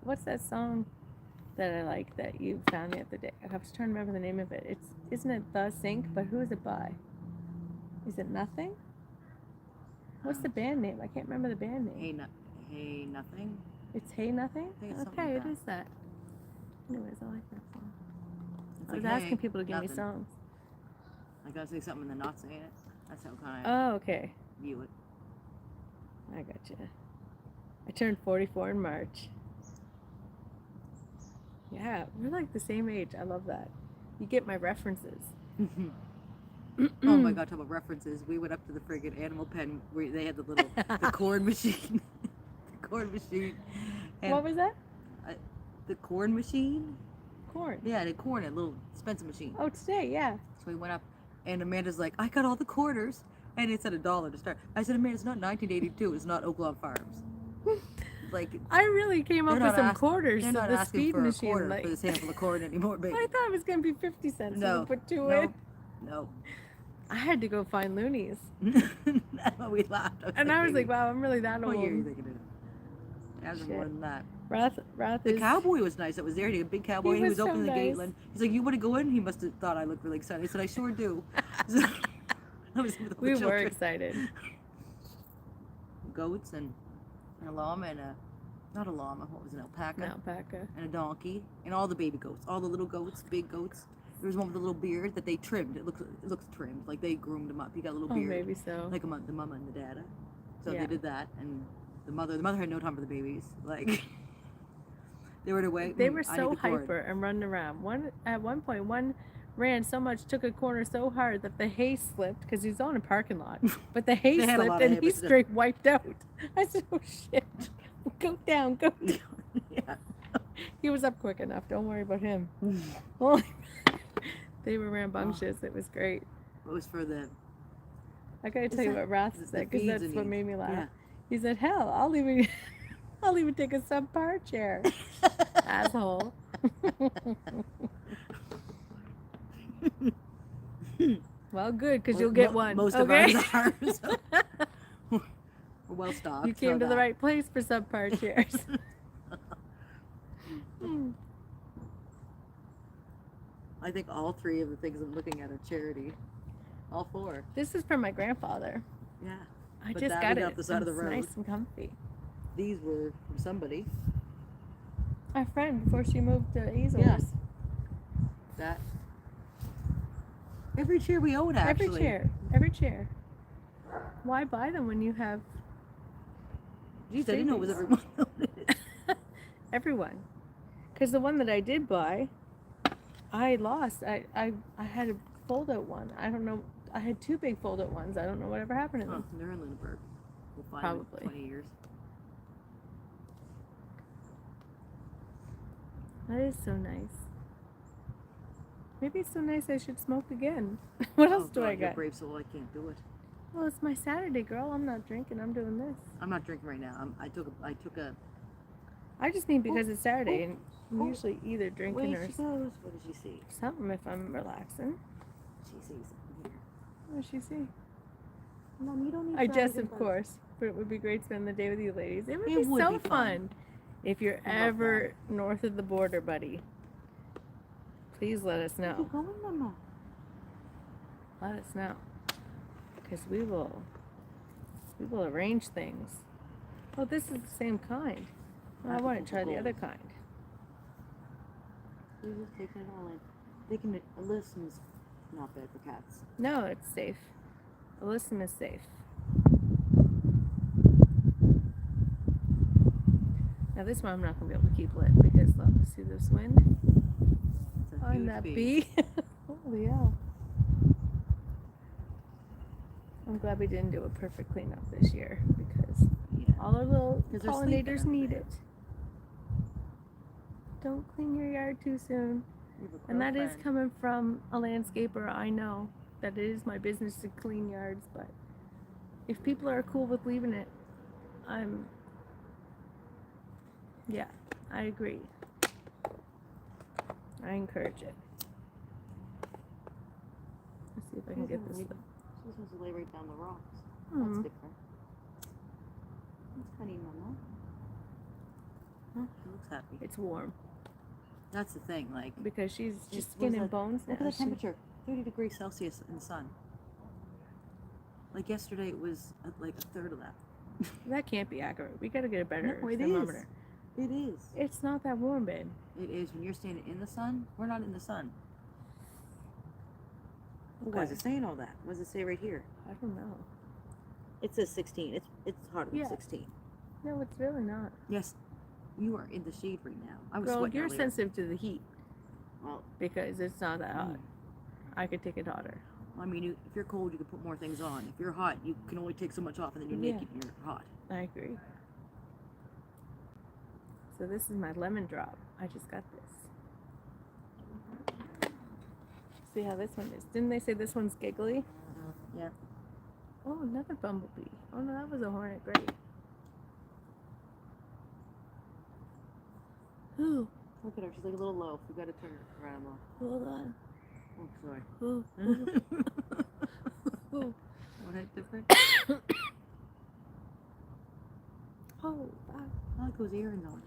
A: What's that song? that I like that you found the other day. I was trying to remember the name of it. Isn't it The Sink? But who is it by? Is it Nothing? What's the band name? I can't remember the band name.
B: Hey Nothing.
A: It's Hey Nothing?
B: I think it's something
A: Okay,
B: like
A: it
B: that.
A: is that. Anyways, I like that song.
B: It's
A: I was
B: like,
A: asking
B: hey,
A: people to give me
B: nothing.
A: songs.
B: I gotta say something and then not saying it. That's how kind of
A: Oh, okay.
B: view it.
A: I gotcha. I turned 44 in March. Yeah, we're like the same age. I love that. You get my references.
B: Oh my god, talk about references. We went up to the friggin' animal pen where they had the corn machine. The corn machine. And
A: What was that?
B: the corn machine?
A: Corn.
B: Yeah, the corn, a little Spencer machine.
A: Oh, today, yeah.
B: So we went up, and Amanda's like, I got all the quarters. And it's at $1 to start. I said, Amanda, it's not 1982. It's not Oaklawn Farms. Like,
A: I really came up with some quarters.
B: They're
A: So
B: not
A: the
B: asking
A: speed
B: for a
A: machine,
B: quarter
A: like,
B: for this handful of corn anymore, baby.
A: I thought it was gonna be 50 cents.
B: No,
A: So we put two
B: no,
A: in.
B: no.
A: I had to go find loonies,
B: We laughed.
A: and I was like, "Wow, I'm really that
B: what
A: old."
B: year are you thinking of? As
A: Shit.
B: more than that.
A: Rath
B: The
A: is,
B: cowboy was nice. That was there. He had a big cowboy. He was
A: so
B: opening the gate.
A: nice.
B: He's like, "You want to go in?" He must have thought I looked really excited. I said, "I sure do." So, I was with all the
A: we were
B: children.
A: excited.
B: Goats and a llama and not a llama. What was it? An alpaca.
A: An alpaca.
B: And a donkey and all the baby goats, all the little goats, big goats. There was one with a little beard that they trimmed. It looks trimmed, like they groomed him up. He got a little
A: Oh,
B: beard,
A: maybe so.
B: like the mama and the dada. So
A: Yeah.
B: they did that, and the mother had no time for the babies. Like they were away.
A: They were
B: I need
A: so
B: the corn.
A: hyper and running around. At one point, one ran so much, took a corner so hard that the hay slipped because he was on a parking lot. But the hay
B: They had a lot
A: slipped
B: of
A: and
B: hay,
A: he
B: but still.
A: straight wiped out. I said, "Oh shit, go down, go down."
B: Yeah.
A: He was up quick enough. Don't worry about him. Well, they were rambunctious. It was great.
B: It was for the.
A: I gotta tell you what Rath said because that's what made me laugh.
B: Yeah.
A: He said, "Hell, I'll even take a subpar chair." Asshole. Well, good, because you'll get one.
B: Most
A: okay?
B: of ours are. We're well stocked.
A: You came to the right place for subpar chairs.
B: I think all three of the things I'm looking at are charity. All four.
A: This is from my grandfather.
B: Yeah.
A: I
B: But
A: just
B: that
A: got
B: we
A: it.
B: got off the side of the
A: It's
B: road.
A: nice and comfy.
B: These were from somebody.
A: My friend before she moved to Azores.
B: Yeah. That. Every chair we own, actually.
A: Every chair. Why buy them when you have
B: Jeez, I didn't know it was everyone.
A: everyone? Because the one that I did buy, I lost. I had a fold-out one. I don't know. I had two big fold-out ones. I don't know whatever happened to them.
B: They're in Lindbergh. We'll find them in
A: Probably.
B: 20 years.
A: That is so nice. Maybe it's so nice I should smoke again. What else do
B: God,
A: I
B: you're a
A: got?
B: brave soul. I can't do it.
A: Well, it's my Saturday, girl. I'm not drinking. I'm doing this.
B: I'm not drinking right now. I took a.
A: I just mean because it's Saturday and I'm usually either
B: Where
A: drinking or
B: she goes. What did she see?
A: something if I'm relaxing.
B: She sees something here.
A: What does she see?
B: Mom, you don't need.
A: I jest, of course, but it would be great to spend the day with you ladies. It would
B: It
A: be
B: would
A: so
B: be
A: fun.
B: fun.
A: If you're
B: I love
A: ever north of the border, buddy. Please let us
B: Where you
A: know.
B: going, Mama?
A: Let us know. Because we will arrange things. Oh, this is the same kind. Well, I want to try the other kind.
B: We're just taking it all in. Thinking Alyssa's not bad for cats.
A: No, it's safe. Alyssum is safe. Now this one I'm not going to be able to keep lit because let me see this wind
B: It's a
A: on
B: huge
A: that
B: bee.
A: bee. Holy hell. I'm glad we didn't do a perfect cleanup this year because
B: Yeah.
A: all our little
B: 'Cause they're sleeping
A: pollinators
B: under
A: need
B: there.
A: it. Don't clean your yard too soon.
B: You have a
A: And that is
B: girlfriend.
A: coming from a landscaper. I know that it is my business to clean yards, but if people are cool with leaving it, yeah, I agree. I encourage it. Let's see if I can get this.
B: She's supposed to lay right down the rocks.
A: Hmm.
B: That's different. That's funny, Mama. Huh? She looks happy.
A: It's warm.
B: That's the thing. Like,
A: because she's just
B: What
A: skin
B: is
A: and
B: that?
A: bones now.
B: look at the
A: She-
B: temperature. 30 degrees Celsius in the sun. Like yesterday, it was like a third of that.
A: that can't be accurate. We gotta get a better
B: No, it
A: thermometer.
B: is. It is.
A: It's not that warm, babe.
B: It is when you're standing in the sun. We're not in the sun. Why
A: What?
B: is it saying all that? What does it say right here?
A: I don't know.
B: It says 16. It's hotter than
A: Yeah.
B: 16.
A: No, it's really not.
B: Yes, you are in the shade right now. I was
A: Girl,
B: sweating
A: you're
B: earlier.
A: sensitive to the heat
B: Well,
A: because it's not that hot.
B: Mm.
A: I could take it hotter.
B: I mean, if you're cold, you can put more things on. If you're hot, you can only take so much off, and then you're
A: Yeah.
B: naked and you're hot.
A: I agree. So this is my lemon drop. I just got this. See how this one is. Didn't they say this one's giggly?
B: Yeah.
A: Oh, another bumblebee. Oh no, that was a hornet. Great. Ooh,
B: Look at her. She's like a little loaf. We gotta turn her around a little.
A: hold on.
B: Oh, sorry.
A: Ooh, ooh.
B: What that different?
A: Oh, wow.
B: I like those earrings on.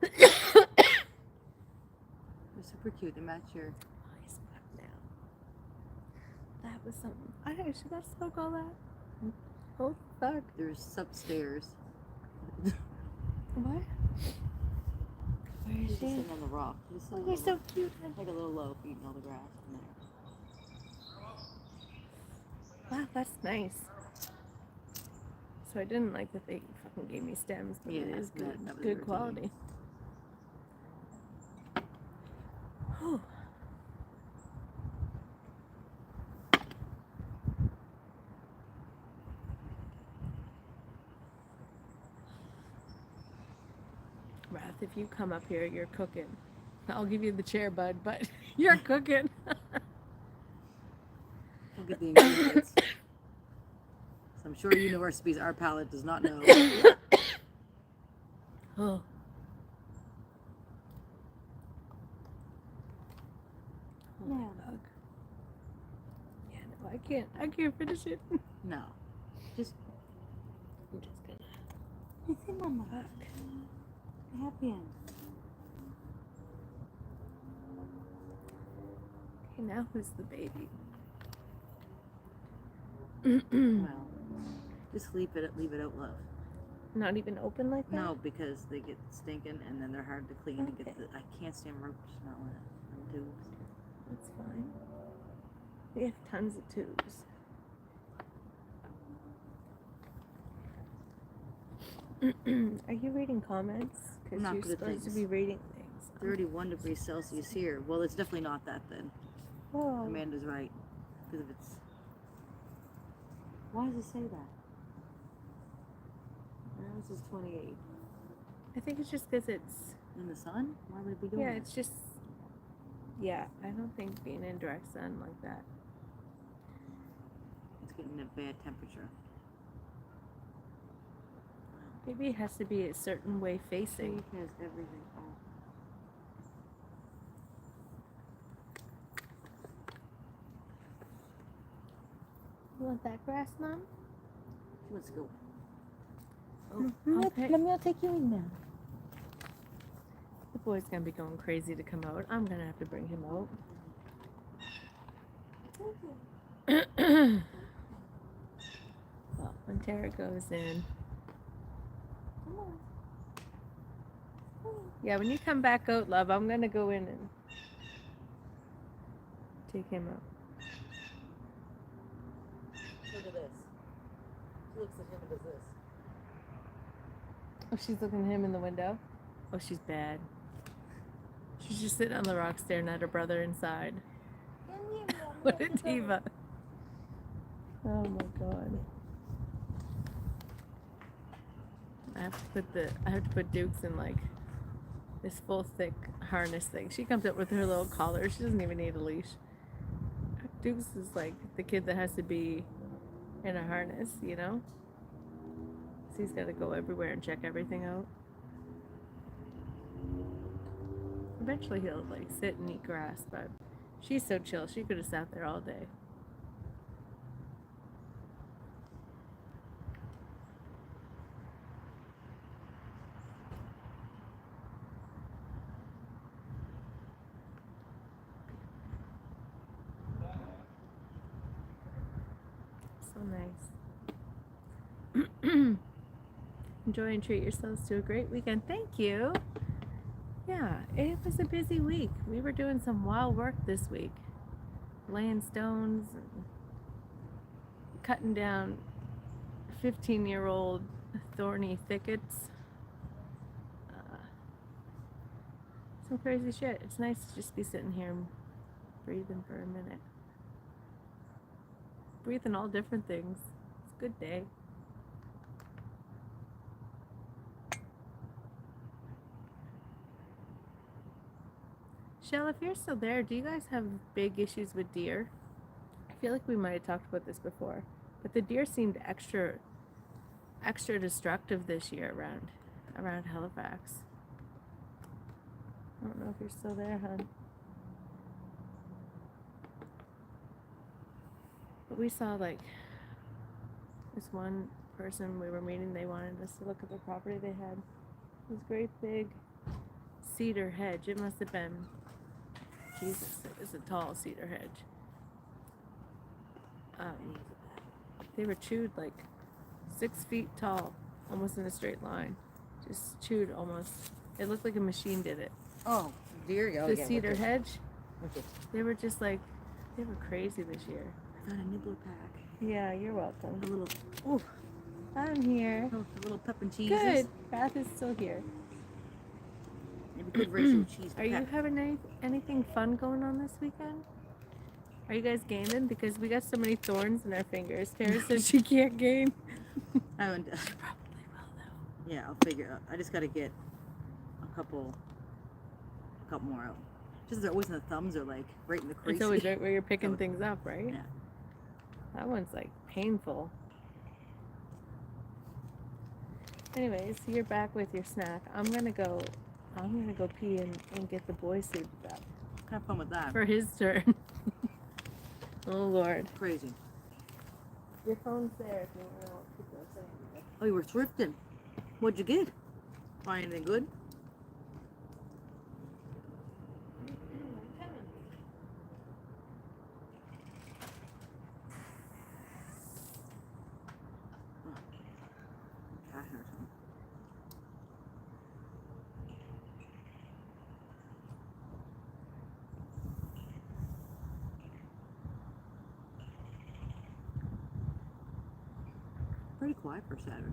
B: They're super cute. They match your.
A: He's back now. That was something. Should I smoke all that? Oh, fuck.
B: There's upstairs.
A: What? Where
B: She's
A: is
B: just
A: she?
B: sitting on the rock. She's just
A: Oh,
B: sitting
A: you're
B: on the
A: so
B: rock.
A: cute.
B: Like a little loaf eating all the grass in there.
A: Wow, that's nice. So I didn't like that they fucking gave me stems, but it
B: Yeah,
A: is good,
B: that was
A: good
B: irritating.
A: quality. Whew. Wrath, if you come up here, you're cooking. I'll give you the chair, bud, but you're cooking.
B: Look at the ingredients. So I'm sure you know recipes our palate does not know.
A: Oh. Oh, my bug. Yeah, no, I can't finish it.
B: No. Just
A: I'm just gonna
B: it's in my mouth.
A: fuck.
B: Happy end.
A: Okay, now who's the baby?
B: Well, just leave it out, love.
A: Not even open like that?
B: No, because they get stinking and then they're hard to clean and get
A: Okay.
B: the. I can't stand roach smell in it. Them tubes.
A: That's fine. We have tons of tubes. Are you reading comments? Because
B: Not
A: you're
B: good at
A: supposed to
B: things.
A: be reading things.
B: 31 degrees Celsius here. Well, it's definitely not that then.
A: Oh,
B: Amanda's right. Because if it's. Why does it say that? This is 28.
A: I think it's just because it's.
B: In the sun? Why would it be doing
A: Yeah,
B: that?
A: it's just. Yeah, I don't think being in direct sun like that.
B: It's getting a bad temperature.
A: Maybe it has to be a certain way facing.
B: She has everything. Oh.
A: You want that grass, Mom?
B: She wants to go.
A: Okay.
B: Let me take you in now.
A: The boy's gonna be going crazy to come out. I'm gonna have to bring him out. Well, when Tara goes in. Yeah, when you come back out, love, I'm gonna go in and take him out.
B: Look at this. She looks at him and does this.
A: Oh, she's looking at him in the window. Oh, she's bad. She's just sitting on the rock staring at her brother inside. What a diva. Oh my god. I have to put Dukes in like this full thick harness thing. She comes up with her little collar. She doesn't even need a leash. Dukes is like the kid that has to be in a harness, you know? So he's got to go everywhere and check everything out. Eventually he'll like sit and eat grass, but she's so chill. She could have sat there all day. So nice. Enjoy and treat yourselves to a great weekend. Thank you. Yeah, it was a busy week. We were doing some wild work this week. Laying stones and cutting down 15-year-old thorny thickets. Some crazy shit. It's nice to just be sitting here and breathing for a minute. Breathing all different things. It's a good day. Shell, if you're still there, do you guys have big issues with deer? I feel like we might have talked about this before, but the deer seemed extra destructive this year around Halifax. I don't know if you're still there, hon. But we saw like this one person we were meeting, they wanted us to look at the property they had. This great big cedar hedge. It must have been, Jesus, it was a tall cedar hedge. They were chewed like 6 feet tall, almost in a straight line. Just chewed almost. It looked like a machine did it.
B: Oh, dear. Oh,
A: The
B: yeah,
A: cedar
B: okay.
A: hedge,
B: Okay.
A: they were just like, they were crazy this year.
B: I got a nibbler pack.
A: Yeah, you're welcome.
B: A little, oh,
A: I'm here.
B: a little pep and cheeses.
A: Good. Bath is still here.
B: Maybe good ratio of cheese to
A: Are you
B: pep.
A: having anything fun going on this weekend? Are you guys gaining? Because we got so many thorns in our fingers. Tara says she can't gain.
B: I haven't.
A: She probably will though.
B: Yeah, I'll figure out. I just got to get a couple more out. Just they're always in the thumbs or like right in the crease.
A: It's always right where you're picking
B: So-
A: things up, right?
B: Yeah.
A: That one's like painful. Anyways, you're back with your snack. I'm gonna go pee and get the boy suited up
B: Have fun with that.
A: for his turn. Oh Lord.
B: Crazy.
A: Your phone's there if you want to know what people are saying.
B: Oh, you were thrifting. What'd you get? Find anything good? Cat or something. Pretty quiet for Saturday.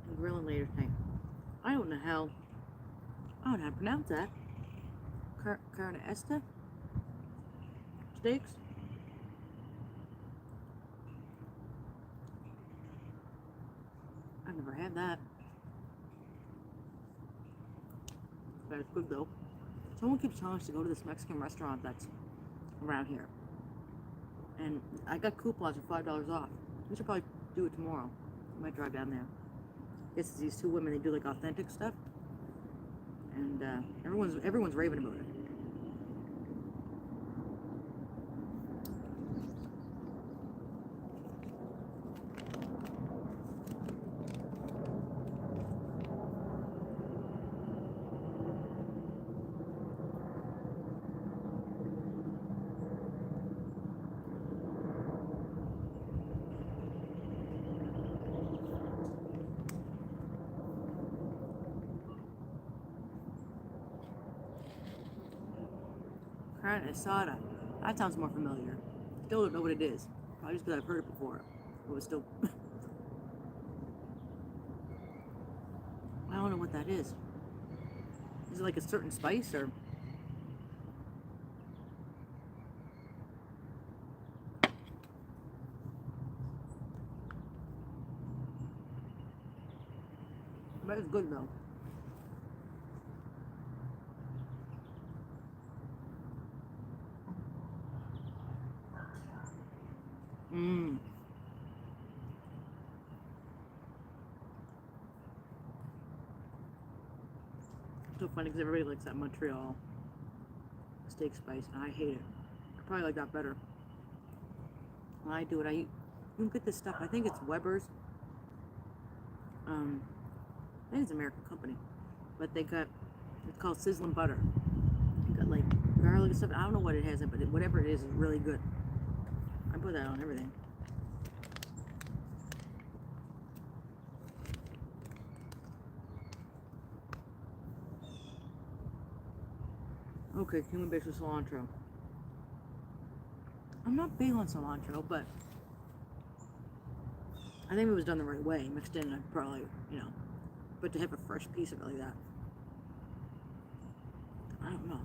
B: I'm grilling later tonight. I don't know how to pronounce that. Carne Esta? Steaks? I've never had that. But it's good though. Someone keeps telling us to go to this Mexican restaurant that's around here. And I got coupons for $5 off. We should probably do it tomorrow. I might drive down there. Guess it's these two women, they do like authentic stuff. And everyone's raving about it. Carne asada. That sounds more familiar. Still don't know what it is. Probably just because I've heard it before. It was still. I don't know what that is. Is it like a certain spice or? But it's good though. Mmm. It's so funny because everybody likes that Montreal steak spice, and I hate it. I probably like that better. When I do it, you can get this stuff. I think it's Weber's. I think it's an American company, but it's called sizzling butter. They got like garlic and stuff. I don't know what it has, but whatever it is really good. I put that on everything. Okay, cumin based with cilantro. I'm not big on cilantro, but I think if it was done the right way, mixed in, I'd probably, but to have a fresh piece of it like that, I don't know.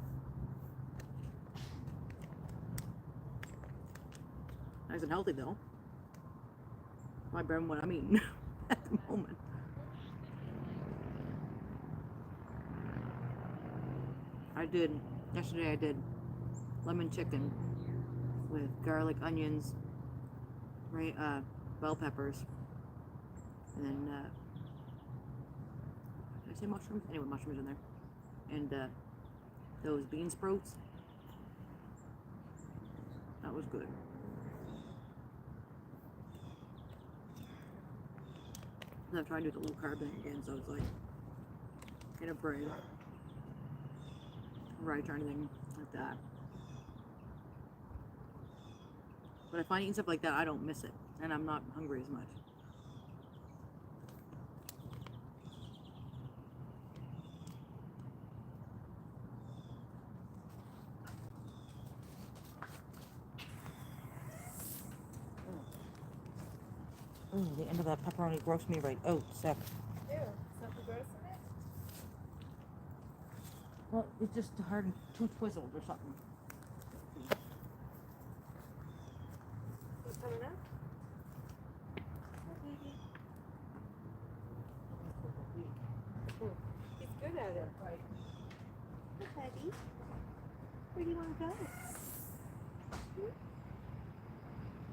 B: Nice and healthy though. Probably better than what I'm eating at the moment. Yesterday I did lemon chicken with garlic, onions, bell peppers, and then, did I say mushrooms? Anyway, mushrooms in there. And those bean sprouts. That was good. And I'm trying to do the low carb thing again, so it's like, get a bread. Rice or anything like that. But if I eat stuff like that, I don't miss it, and I'm not hungry as much. Oh, the end of that pepperoni grossed me right. Oh, sick.
A: Ew, something gross in it?
B: Well, it's just hard, too twizzled or something.
A: What's coming up? Hi, baby. He's good at it.
C: Hi, Teddy. Where do you want to go?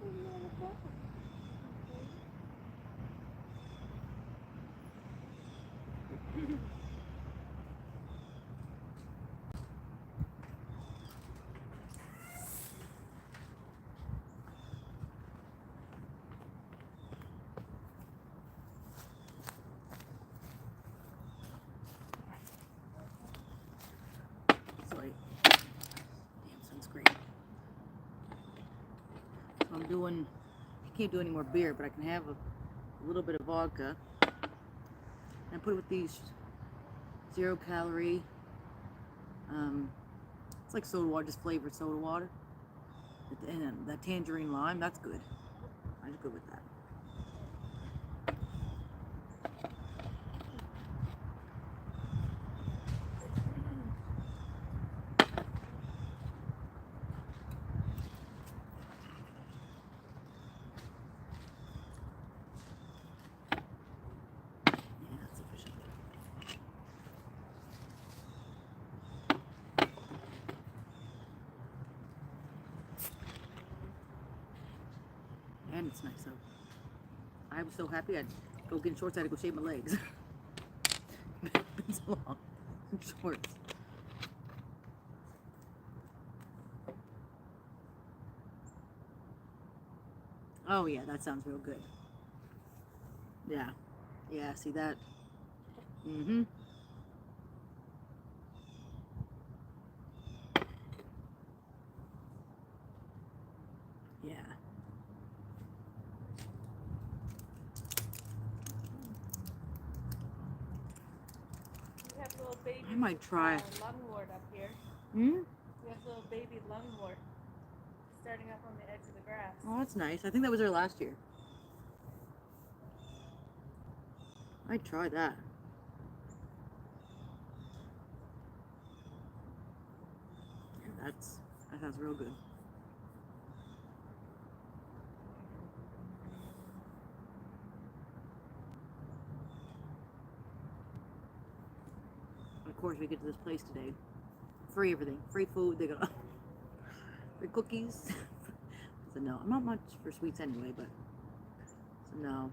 C: Where do you want to go?
B: Sorry. Damn sunscreen. So I'm doing, I can't do any more beer, but I can have a little bit of vodka. And put it with these 0 calorie, it's like soda water, just flavored soda water. And that tangerine lime, that's good. I'm good with that. Yeah, that's sufficient. And it's nice out. I was so happy I'd go get in shorts, I had to go shave my legs. It's been so long. In shorts. Oh yeah, that sounds real good. Yeah. Yeah, see that? Mm-hmm. Yeah.
A: We have little baby
B: I might try.
A: lungwort up here.
B: Hmm?
A: We have little baby lungwort starting up on the edge of the grass.
B: Oh, that's nice. I think that was there last year. I'd try that. Yeah, that sounds real good. Of course, we get to this place today. Free everything. Free food. They got free cookies. So no, I'm not much for sweets anyway, but so no.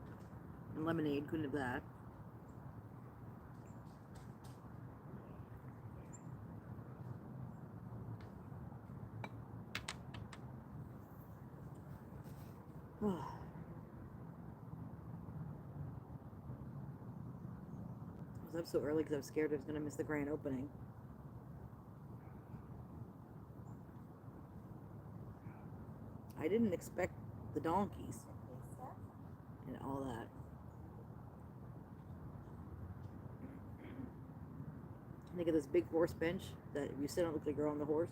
B: And lemonade, couldn't have that. I was up so early because I was scared I was going to miss the grand opening. I didn't expect the donkeys and all that. They got this big horse bench that if you sit on, it looks like you're on the horse.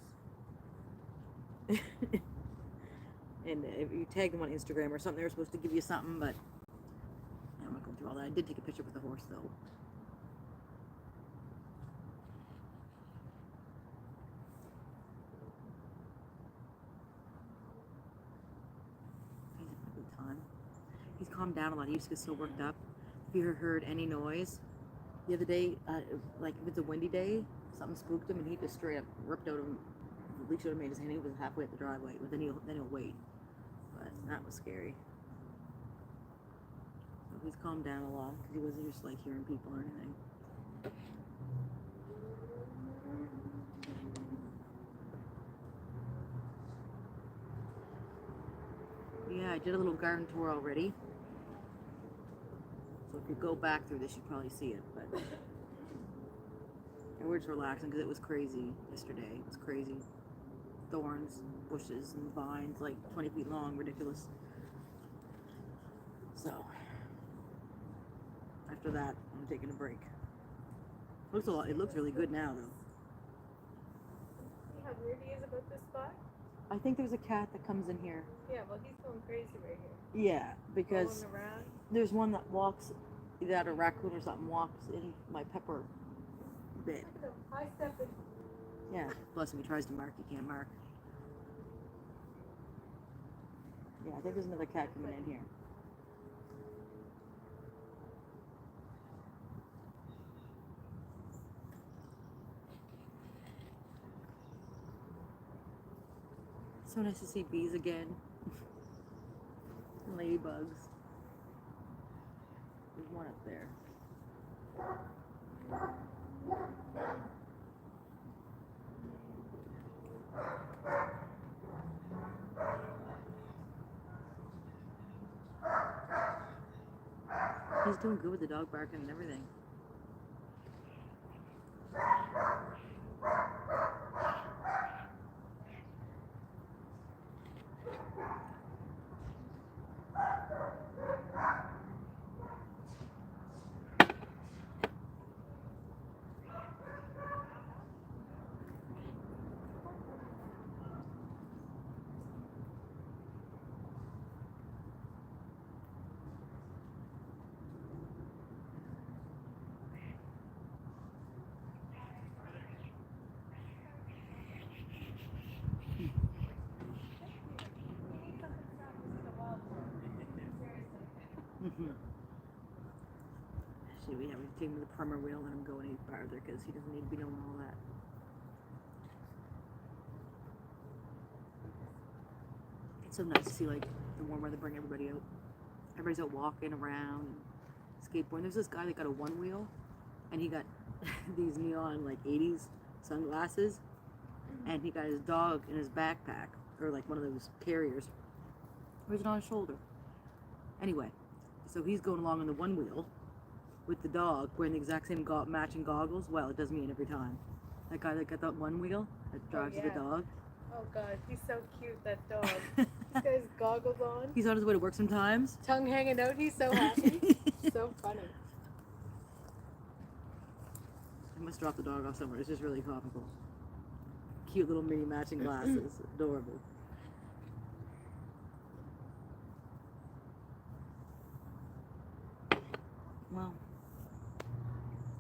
B: And if you tag them on Instagram or something, they're supposed to give you something, but I'm not going through all that. I did take a picture with the horse though. He's having a good time. He's calmed down a lot. He used to get so worked up. If you heard any noise the other day, like if it's a windy day, something spooked him and he just straight up ripped out him. The leash would have made his hand. He was halfway up the driveway, but then he'll wait. But that was scary. So he's calmed down a lot because he wasn't just like hearing people or anything. Yeah, I did a little garden tour already. So if you go back through this, you probably see it. But we're just relaxing because it was crazy yesterday. It was crazy. Thorns, bushes, and vines like 20 feet long, ridiculous. So after that, I'm taking a break. Looks a lot. It looks really good now, though.
A: See how weird he is about this spot?
B: I think there's a cat that comes in here.
A: Yeah, well, he's going crazy right here.
B: Yeah, because
A: Rolling around.
B: there's one that walks, that a raccoon or something walks in my pepper bed.
A: Look at him. High stepping.
B: Yeah, plus if he tries to mark, he can't mark. Yeah, I think there's another cat coming in here. So nice to see bees again. And ladybugs. There's one up there. He's doing good with the dog barking and everything. Should we have to take him to the perma wheel and let him go any farther because he doesn't need to be doing all that. It's so nice to see like the warm weather bring everybody out. Everybody's out walking around and skateboarding. There's this guy that got a one wheel and he got these neon like 80s sunglasses and he got his dog in his backpack or like one of those carriers. Or is it on his shoulder? Anyway, so he's going along on the one wheel with the dog wearing the exact same matching goggles. Well, it does me in every time. That guy that got that one wheel that drives the dog.
A: Oh god, he's so cute, that dog. He's got his goggles on.
B: He's on his way to work sometimes.
A: Tongue hanging out, he's so happy. So funny.
B: I must drop the dog off somewhere. It's just really comical. Cute little mini matching glasses. Adorable. Well,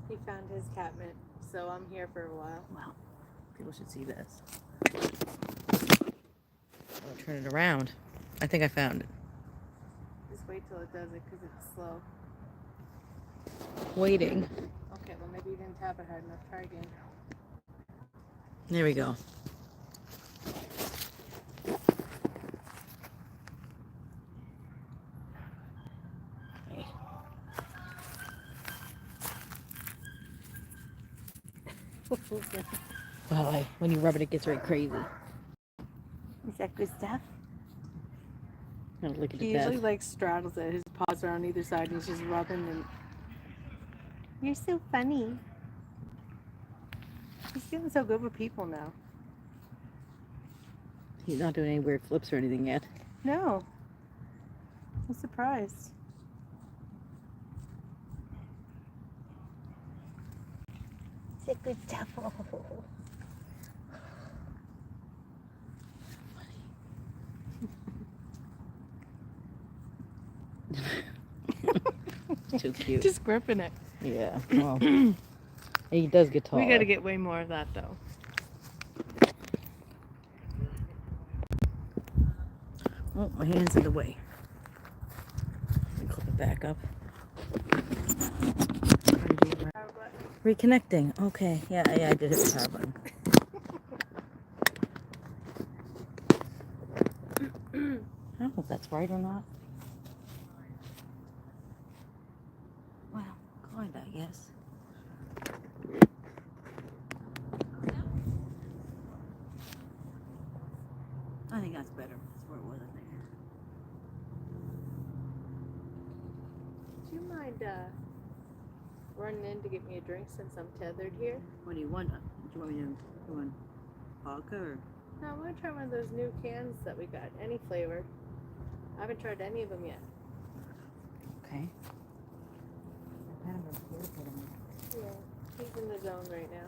A: He found his catmint, so I'm here for a while.
B: wow. People should see this. I'll turn it around. I think I found it.
A: Just wait till it does it because it's slow.
B: Waiting.
A: Okay, well maybe you didn't tap it hard enough. Try again.
B: There we go. Well, when you rub it, it gets very crazy.
C: Is that good stuff? gonna lick it
A: He
C: to
A: usually
C: death.
A: like straddles it. His paws are on either side and he's just rubbing and you're so funny. He's feeling so good with people now.
C: He's not doing any weird flips or anything yet.
A: No. I'm surprised.
C: It's a good devil. Too cute.
A: Just gripping it.
C: Yeah. Well, he does get taller.
A: We gotta get way more of that though.
C: Oh, my hand's in the way. Let me clip it back up. Reconnecting. Okay. Yeah, I did hit the power button. I don't know if that's right or not. Well, kinda, I guess. I think that's better. That's where it was, I think.
A: Do you mind running in to get me a drink since I'm tethered here?
B: What do you want? Do you want me to do one vodka or?
A: No, I want to try one of those new cans that we got. Any flavor. I haven't tried any of them yet.
C: Okay.
A: Yeah, he's in the zone right now.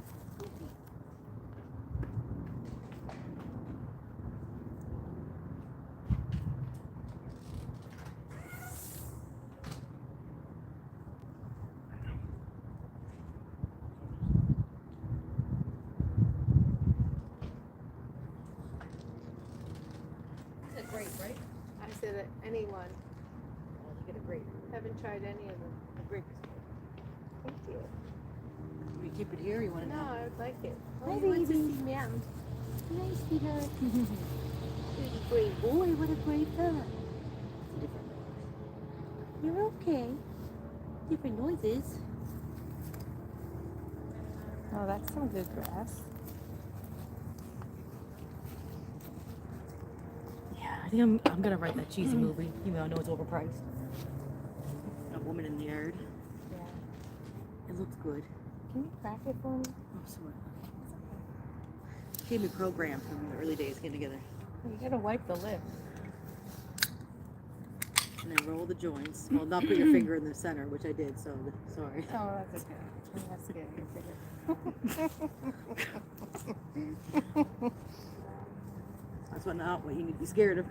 B: It's a grape, right?
A: I said that anyone.
B: Oh, you get a grape.
A: Haven't tried any of them.
B: A grape.
A: Thank you.
B: You keep it here. Or you want it
A: No,
B: now?
A: I would like it.
C: Hi,
A: he wants to
C: baby.
A: see meow.
C: Nice, sweetheart. You're a great boy. What a great fella. It's a different noise. You're okay. Different noises.
A: Oh, that's some good grass.
C: Yeah, I think I'm gonna write that cheesy movie, even though I know it's overpriced.
B: A woman in the yard.
A: Yeah.
B: It looks good.
A: Can you crack it for me?
B: Oh, sorry. She gave me a program from the early days getting together.
A: You gotta wipe the lip.
B: And then roll the joints. Well, not put your finger in the center, which I did, so sorry.
A: Oh, that's okay. That's good.
B: That's not what you need to be scared of.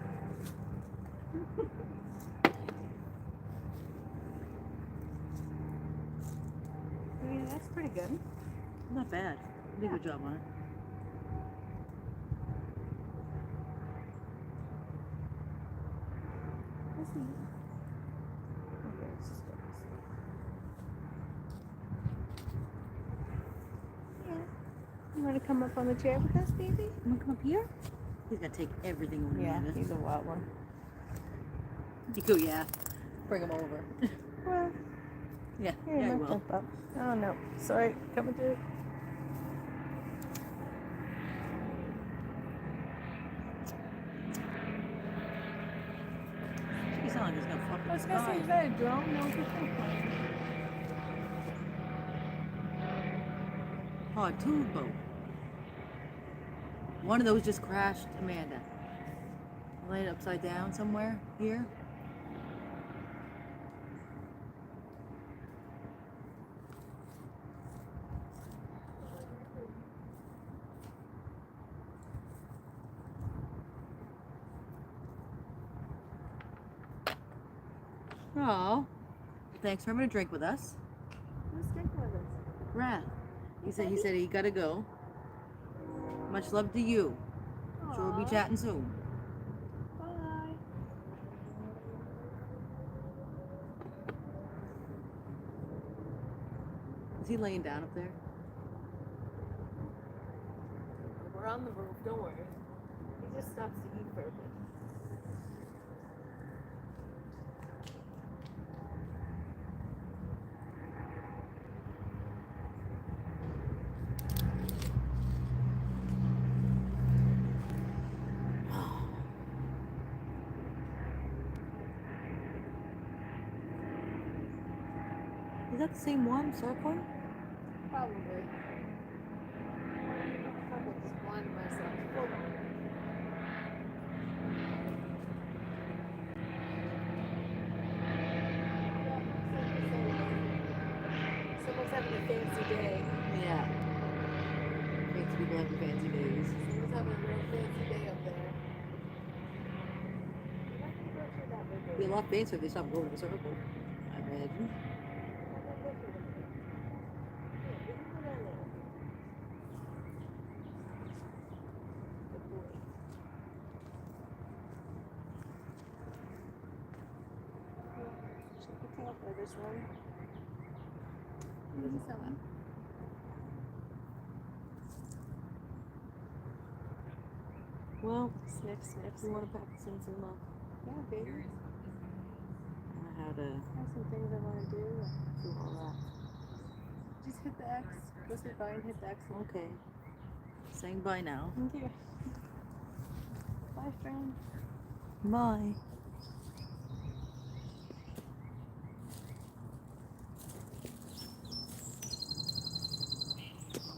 A: Yeah, that's pretty good.
B: Not bad. You did a good job on it.
A: Let's see. Okay, it's just good. Yeah. You want to come up on the chair with us, baby?
B: You want to come up here? He's gonna take everything over
A: Yeah,
B: Amanda.
A: he's a wild one.
B: You go, yeah. Bring him over.
A: Well,
B: Yeah,
A: here,
B: yeah, he
A: no,
B: will.
A: jump up. Oh no, sorry, coming through.
B: He's not like he's gonna fuck
A: I
B: with
A: was
B: the
A: gonna say,
B: sky.
A: is that a drone? No, it's a
B: Pontoon boat. One of those just crashed, Amanda. Laid upside down somewhere here. Oh, thanks for having a drink with us.
A: Who's drinking with us?
B: Brad. He said he gotta go. Much love to you. Sure we'll be
A: Aw.
B: chatting soon.
A: Bye.
B: Is he laying down up there?
A: We're on the roof, don't worry. He just stops to eat for a bit.
B: Is that the same one circling?
A: Probably. I just blind myself. Hold on. Someone's having a fancy day.
B: Yeah. Fancy people having fancy days.
A: Someone's having a real fancy day up there. You're not gonna go through that big
B: It'd be a lot fancier if they stopped going to the circle. I imagine.
A: This one. This is one.
B: Well,
A: Sniff, sniff.
B: we want to practice in some
A: Yeah, baby.
B: how to
A: I have some things I want to do.
B: do all that.
A: Just hit the X. Go sit by and hit the X.
B: Okay. Saying bye now.
A: Thank you. Bye, friend.
B: Bye.